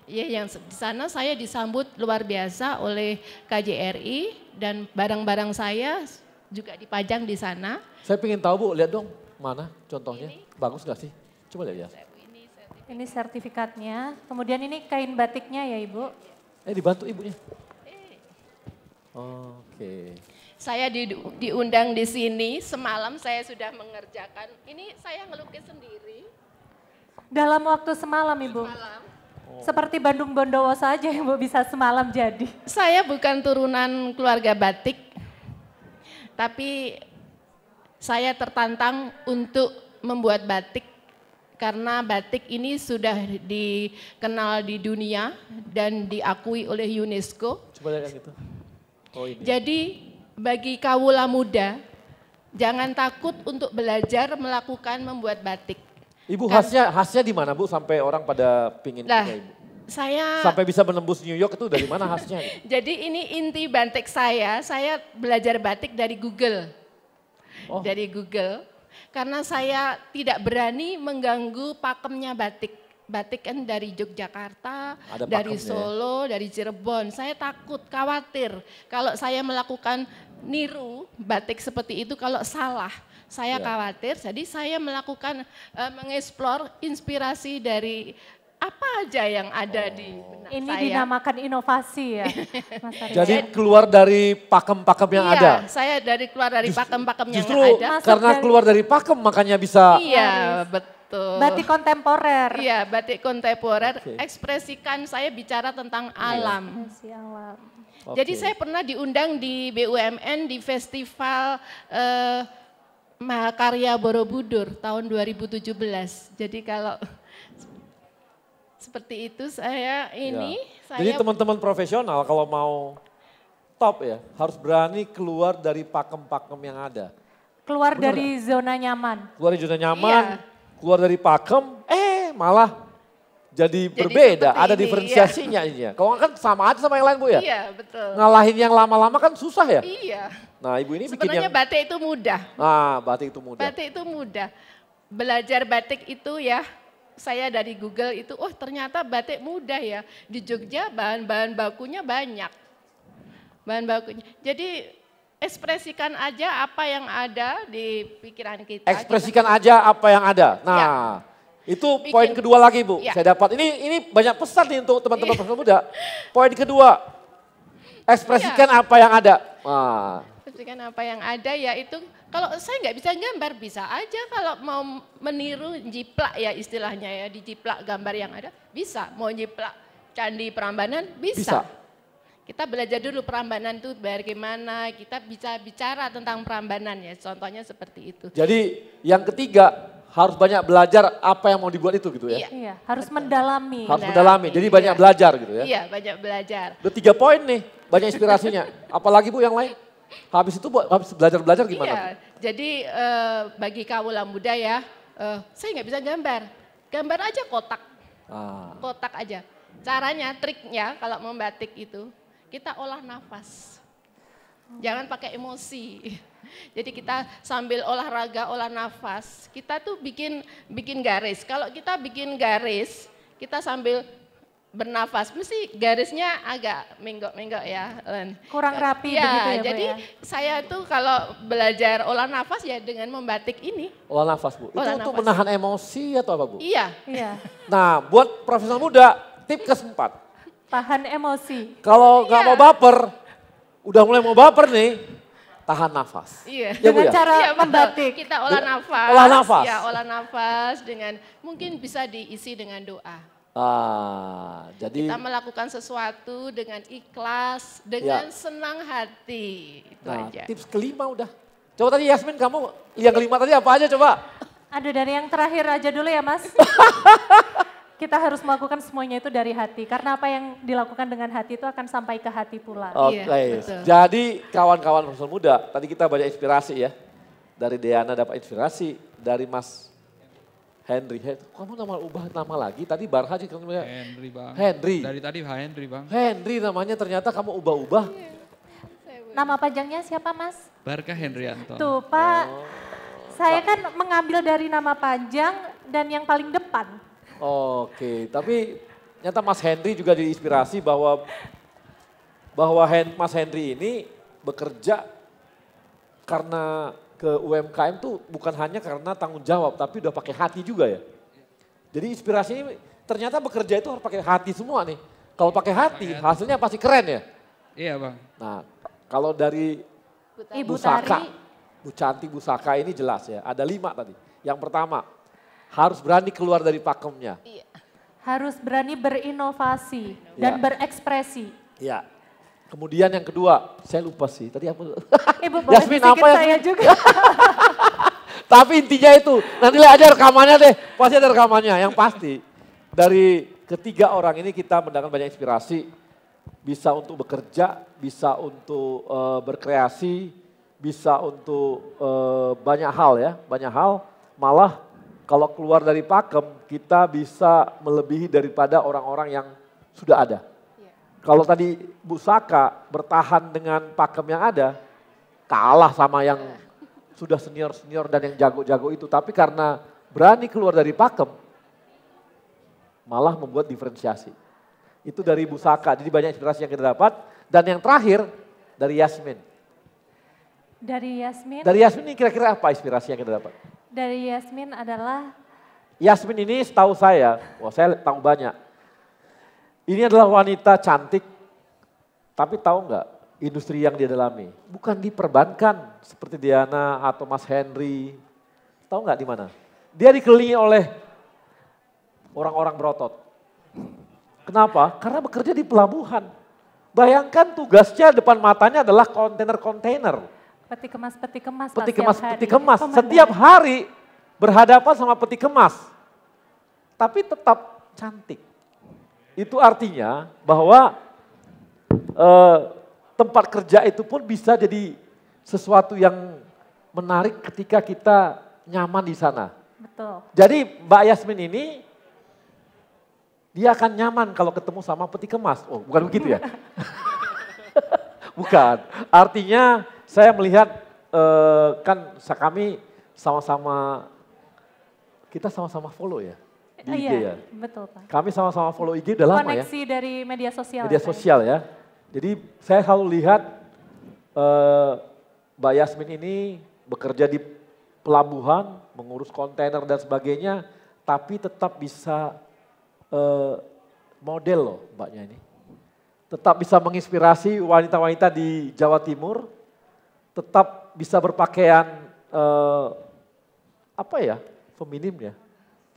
Ya, yang di sana saya disambut luar biasa oleh KJRI dan barang-barang saya juga dipajang di sana. Saya pengen tahu Bu, lihat dong mana contohnya. Bagus gak sih? Coba lihat ya. Ini sertifikatnya, kemudian ini kain batiknya ya Ibu. Dibantu ibunya. Oke. Saya diundang di sini, semalam saya sudah mengerjakan, ini saya ngelukis sendiri. Dalam waktu semalam Ibu? Semalam. Seperti Bandung Bondowo saja yang Ibu bisa semalam jadi. Saya bukan turunan keluarga batik, tapi saya tertantang untuk membuat batik. Karena batik ini sudah dikenal di dunia dan diakui oleh UNESCO. Coba lihat gitu. Ini. Jadi bagi kawula muda, jangan takut untuk belajar melakukan membuat batik. Ibu khasnya di mana Bu sampai orang pada pingin punya Ibu? Saya sampai bisa menembus New York itu dari mana khasnya? Jadi ini inti batik saya belajar batik dari Google. Dari Google. Karena saya tidak berani mengganggu pakemnya batik. Batik kan dari Yogyakarta, dari Solo, dari Cirebon. Saya takut, khawatir kalau saya melakukan niru batik seperti itu kalau salah. Saya khawatir, jadi saya melakukan mengeksplor inspirasi dari apa aja yang ada di benak ini saya. Dinamakan inovasi ya Mas Arya. Jadi keluar dari pakem-pakem yang ada? Saya keluar dari pakem-pakem yang Justru ada. karena keluar dari pakem makanya bisa... Iya betul. Batik kontemporer. Iya batik kontemporer, ekspresikan saya bicara tentang alam. Alam. Jadi saya pernah diundang di BUMN di festival Mahakarya Borobudur tahun 2017. Jadi kalau seperti itu saya ini. Jadi teman-teman profesional kalau mau top ya harus berani keluar dari pakem-pakem yang ada. Keluar dari zona nyaman. Keluar dari zona nyaman, keluar dari pakem, malah jadi berbeda, ada diferensiasinya. Kalau kan sama aja sama yang lain Bu ya? Iya betul. Ngalahin yang lama-lama kan susah ya? Iya. Nah Ibu ini bikin sebenarnya batik itu mudah. Batik itu mudah. Batik itu mudah. Belajar batik itu ya, saya dari Google itu, ternyata batik mudah ya. Di Jogja bahan-bahan bakunya banyak. Bahan bakunya. Jadi ekspresikan aja apa yang ada di pikiran kita. Ekspresikan aja apa yang ada. Nah itu poin kedua lagi Bu. Saya dapat, ini banyak pesan nih untuk teman-teman profesional muda. Poin kedua, ekspresikan apa yang ada. Ekspresikan apa yang ada yaitu, kalau saya nggak bisa gambar, bisa aja kalau mau meniru jiplak ya istilahnya ya, dijiplak gambar yang ada, bisa. Mau jiplak Candi Prambanan, bisa. Kita belajar dulu Prambanan itu bagaimana, kita bisa bicara tentang Prambanan ya, contohnya seperti itu. Jadi yang ketiga, harus banyak belajar apa yang mau dibuat itu gitu ya? Iya, harus mendalami. Harus mendalami, jadi banyak belajar gitu ya? Iya, banyak belajar. Udah 3 poin nih, banyak inspirasinya. Apalagi Bu yang lain? Habis itu habis belajar-belajar gimana? Iya, jadi bagi kawula muda ya, saya nggak bisa gambar. Gambar aja kotak. Kotak aja. Caranya, triknya kalau membatik itu, kita olah nafas. Jangan pakai emosi. Jadi kita sambil olahraga, olah nafas, kita tuh bikin garis. Kalau kita bikin garis, kita sambil bernafas, mesti garisnya agak menggok-menggok ya. Kurang rapi ya, begitu ya Bu jadi ya? saya tuh kalau belajar olah nafas ya dengan membatik ini. Olah nafas Bu, itu untuk menahan emosi atau apa Bu? Iya. Nah buat profesional muda, tip keempat. Tahan emosi. Kalau nggak mau baper, udah mulai mau baper nih, tahan nafas. Iya. Ya, Bu, dengan ya? cara membatik. Kita olah nafas. Olah nafas. Ya, olah nafas dengan mungkin bisa diisi dengan doa. Jadi kita melakukan sesuatu dengan ikhlas, dengan senang hati. Itu aja. Tips kelima udah. Coba tadi Yasmin, kamu yang kelima tadi apa aja coba? Aduh, dari yang terakhir aja dulu ya Mas. Kita harus melakukan semuanya itu dari hati. Karena apa yang dilakukan dengan hati itu akan sampai ke hati pula. Oke, jadi kawan-kawan profesional muda, tadi kita banyak inspirasi ya. Dari Deana dapat inspirasi, dari Mas Henry. Kamu ubah nama lagi, tadi Barha sih. Henry Bang. Henry. Dari tadi Henry Bang. Henry namanya, ternyata kamu ubah-ubah. Nama panjangnya siapa Mas? Barka Hendrianto. Tuh Pak, saya kan mengambil dari nama panjang dan yang paling depan. Oke, tapi Ternyata Mas Henry juga diinspirasi bahwa Mas Henry ini bekerja karena ke UMKM tuh bukan hanya karena tanggung jawab, tapi udah pakai hati juga ya. Jadi inspirasi ini ternyata bekerja itu harus pakai hati semua nih. Kalau pakai hati hasilnya pasti keren ya. Iya Bang. Nah kalau dari Ibu Busaka, Tari. Bu Cantik Busaka ini jelas ya. Ada 5 tadi. Yang pertama harus berani keluar dari pakemnya. Harus berani berinovasi dan berekspresi. Ya. Kemudian yang kedua, saya lupa sih. Tadi apa? Ibu boleh Yasmin bisikin apa ya? saya juga. Tapi intinya itu, nanti lihat aja rekamannya deh. Pasti ada rekamannya. Yang pasti dari ketiga orang ini kita mendapatkan banyak inspirasi. Bisa untuk bekerja, bisa untuk berkreasi, bisa untuk banyak hal ya. Banyak hal, malah kalau keluar dari pakem kita bisa melebihi daripada orang-orang yang sudah ada. Kalau tadi Busaka bertahan dengan pakem yang ada, kalah sama yang sudah senior-senior dan yang jago-jago itu. Tapi karena berani keluar dari pakem, malah membuat diferensiasi. Itu dari Busaka, jadi banyak inspirasi yang kita dapat. Dan yang terakhir dari Yasmin. Dari Yasmin? Dari Yasmin ini kira-kira apa inspirasi yang kita dapat? Dari Yasmin adalah? Yasmin ini setahu saya, wah saya tahu banyak. Ini adalah wanita cantik, tapi tahu nggak industri yang dia dalami? Bukan di perbankan seperti Diana atau Mas Henry. Tahu nggak di mana? Dia dikelilingi oleh orang-orang berotot. Kenapa? Karena bekerja di pelabuhan. Bayangkan tugasnya depan matanya adalah kontainer-kontainer. Peti kemas Peti kemas setiap hari berhadapan sama peti kemas. Tapi tetap cantik. Itu artinya bahwa tempat kerja itu pun bisa jadi sesuatu yang menarik ketika kita nyaman di sana. Betul. Jadi Mbak Yasmin ini dia akan nyaman kalau ketemu sama peti kemas. Oh, bukan begitu ya? Bukan. Artinya saya melihat kan kami sama-sama kita sama-sama follow ya. Di IG iya, ya. betul Pak. Kami sama-sama follow IG udah lama ya. Koneksi dari media sosial. Media sosial ya. Jadi saya selalu lihat Mbak Yasmin ini bekerja di pelabuhan, mengurus kontainer dan sebagainya, tapi tetap bisa model loh mbaknya ini. Tetap bisa menginspirasi wanita-wanita di Jawa Timur, tetap bisa berpakaian feminim ya.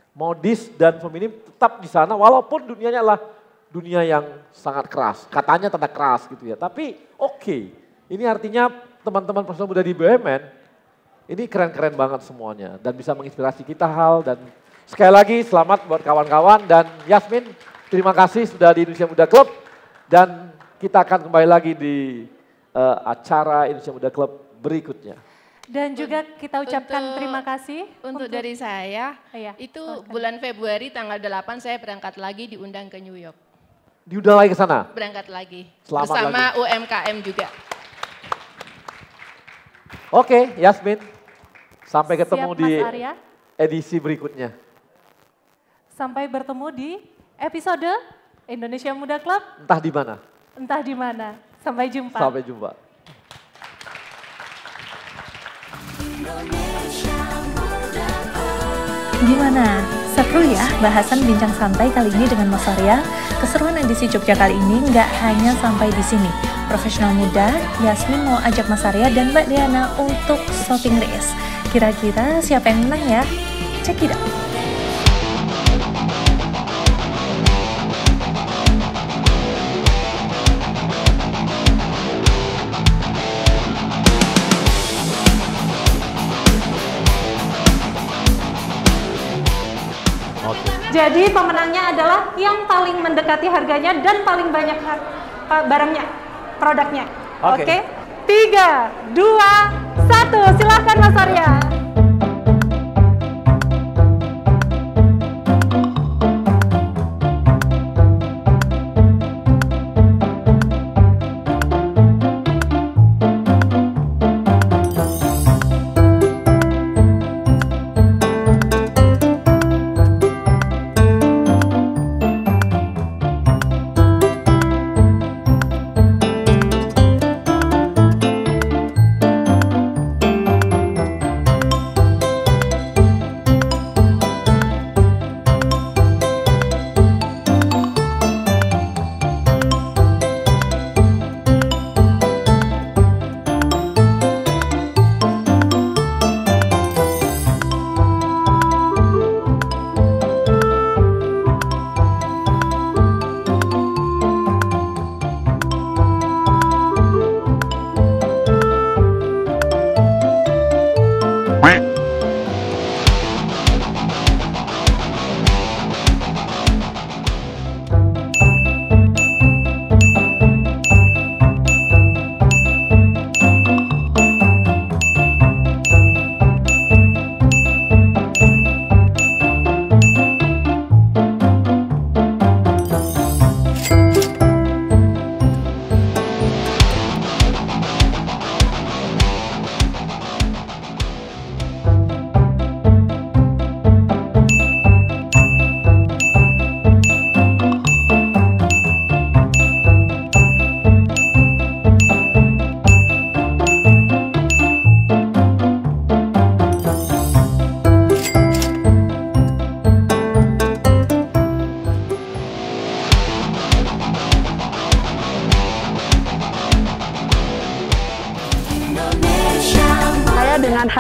Modis dan feminim tetap di sana walaupun dunianya adalah dunia yang sangat keras. Katanya tanda keras gitu ya. Tapi oke. Ini artinya teman-teman profesional muda di BUMN ini keren-keren banget semuanya. Dan bisa menginspirasi kita hal. Dan sekali lagi selamat buat kawan-kawan. Dan Yasmin terima kasih sudah di Indonesia Muda Club. Dan kita akan kembali lagi di acara Indonesia Muda Club berikutnya. Dan juga kita ucapkan terima kasih. Untuk dari saya, itu bulan Februari tanggal 8 saya berangkat lagi diundang ke New York. Diundang lagi ke sana? Berangkat lagi. Selamat bersama lagi. UMKM juga. Oke, Yasmin. Sampai ketemu Siap, di Mas Arya. edisi berikutnya. Sampai bertemu di episode Indonesia Muda Club. Entah di mana. Entah di mana. Sampai jumpa. Sampai jumpa. Gimana? Seru ya bahasan bincang santai kali ini dengan Mas Arya. Keseruan edisi Jogja kali ini nggak hanya sampai di sini. Profesional muda, Yasmin mau ajak Mas Arya dan Mbak Diana untuk shooting race. Kira-kira siapa yang menang ya? Check it out. Jadi pemenangnya adalah yang paling mendekati harganya dan paling banyak barangnya, produknya. Oke. 3, 2, 1, silakan Mas Arya.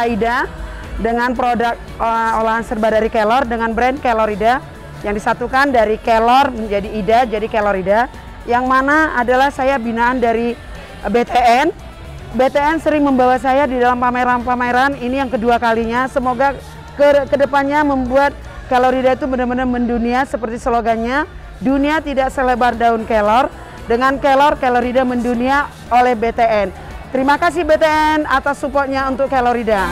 Ida dengan produk olahan serba dari kelor dengan brand Kelorida yang disatukan dari kelor menjadi Ida jadi Kelorida, yang mana adalah saya binaan dari BTN. BTN sering membawa saya di dalam pameran-pameran, ini yang kedua kalinya. Semoga kedepannya membuat Kelorida itu benar-benar mendunia seperti slogannya, dunia tidak selebar daun kelor. Dengan kelor, Kelorida mendunia oleh BTN. Terima kasih BTN atas supportnya untuk Kelorida.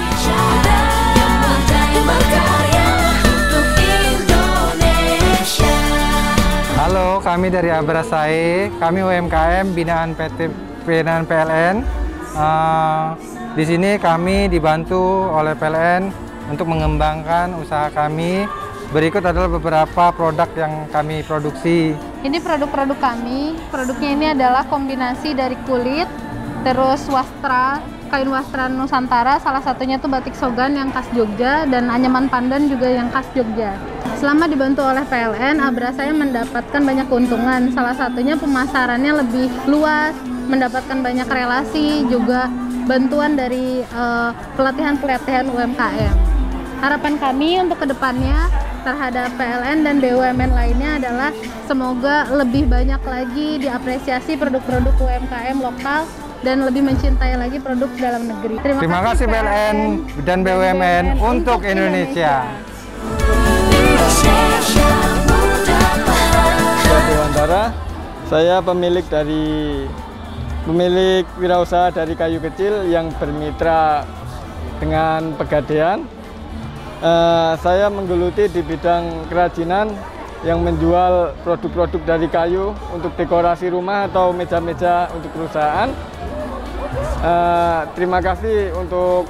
Halo, kami dari Abrasai, kami UMKM binaan PLN. Di sini kami dibantu oleh PLN untuk mengembangkan usaha kami. Berikut adalah beberapa produk yang kami produksi. Ini produk-produk kami. Produknya ini adalah kombinasi dari kulit, terus wastra, kain wastra Nusantara. Salah satunya tuh batik Sogan yang khas Jogja dan anyaman pandan juga yang khas Jogja. Selama dibantu oleh PLN, Abrasai mendapatkan banyak keuntungan. Salah satunya pemasarannya lebih luas, mendapatkan banyak relasi, juga bantuan dari pelatihan-pelatihan UMKM. Harapan kami untuk kedepannya terhadap PLN dan BUMN lainnya adalah semoga lebih banyak lagi diapresiasi produk-produk UMKM lokal dan lebih mencintai lagi produk dalam negeri. Terima kasih PLN dan BUMN untuk Indonesia. Dewantara, saya pemilik wirausaha dari kayu kecil yang bermitra dengan Pegadaian. Saya menggeluti di bidang kerajinan yang menjual produk-produk dari kayu untuk dekorasi rumah atau meja-meja untuk perusahaan. Terima kasih untuk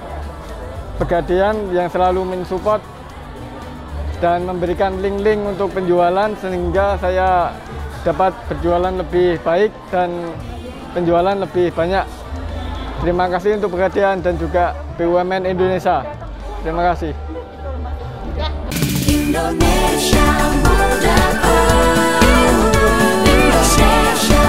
Pegadaian yang selalu mensupport dan memberikan link-link untuk penjualan sehingga saya dapat berjualan lebih baik dan penjualan lebih banyak. Terima kasih untuk Pegadaian dan juga BUMN Indonesia. Terima kasih. Indonesia Muda, Indonesia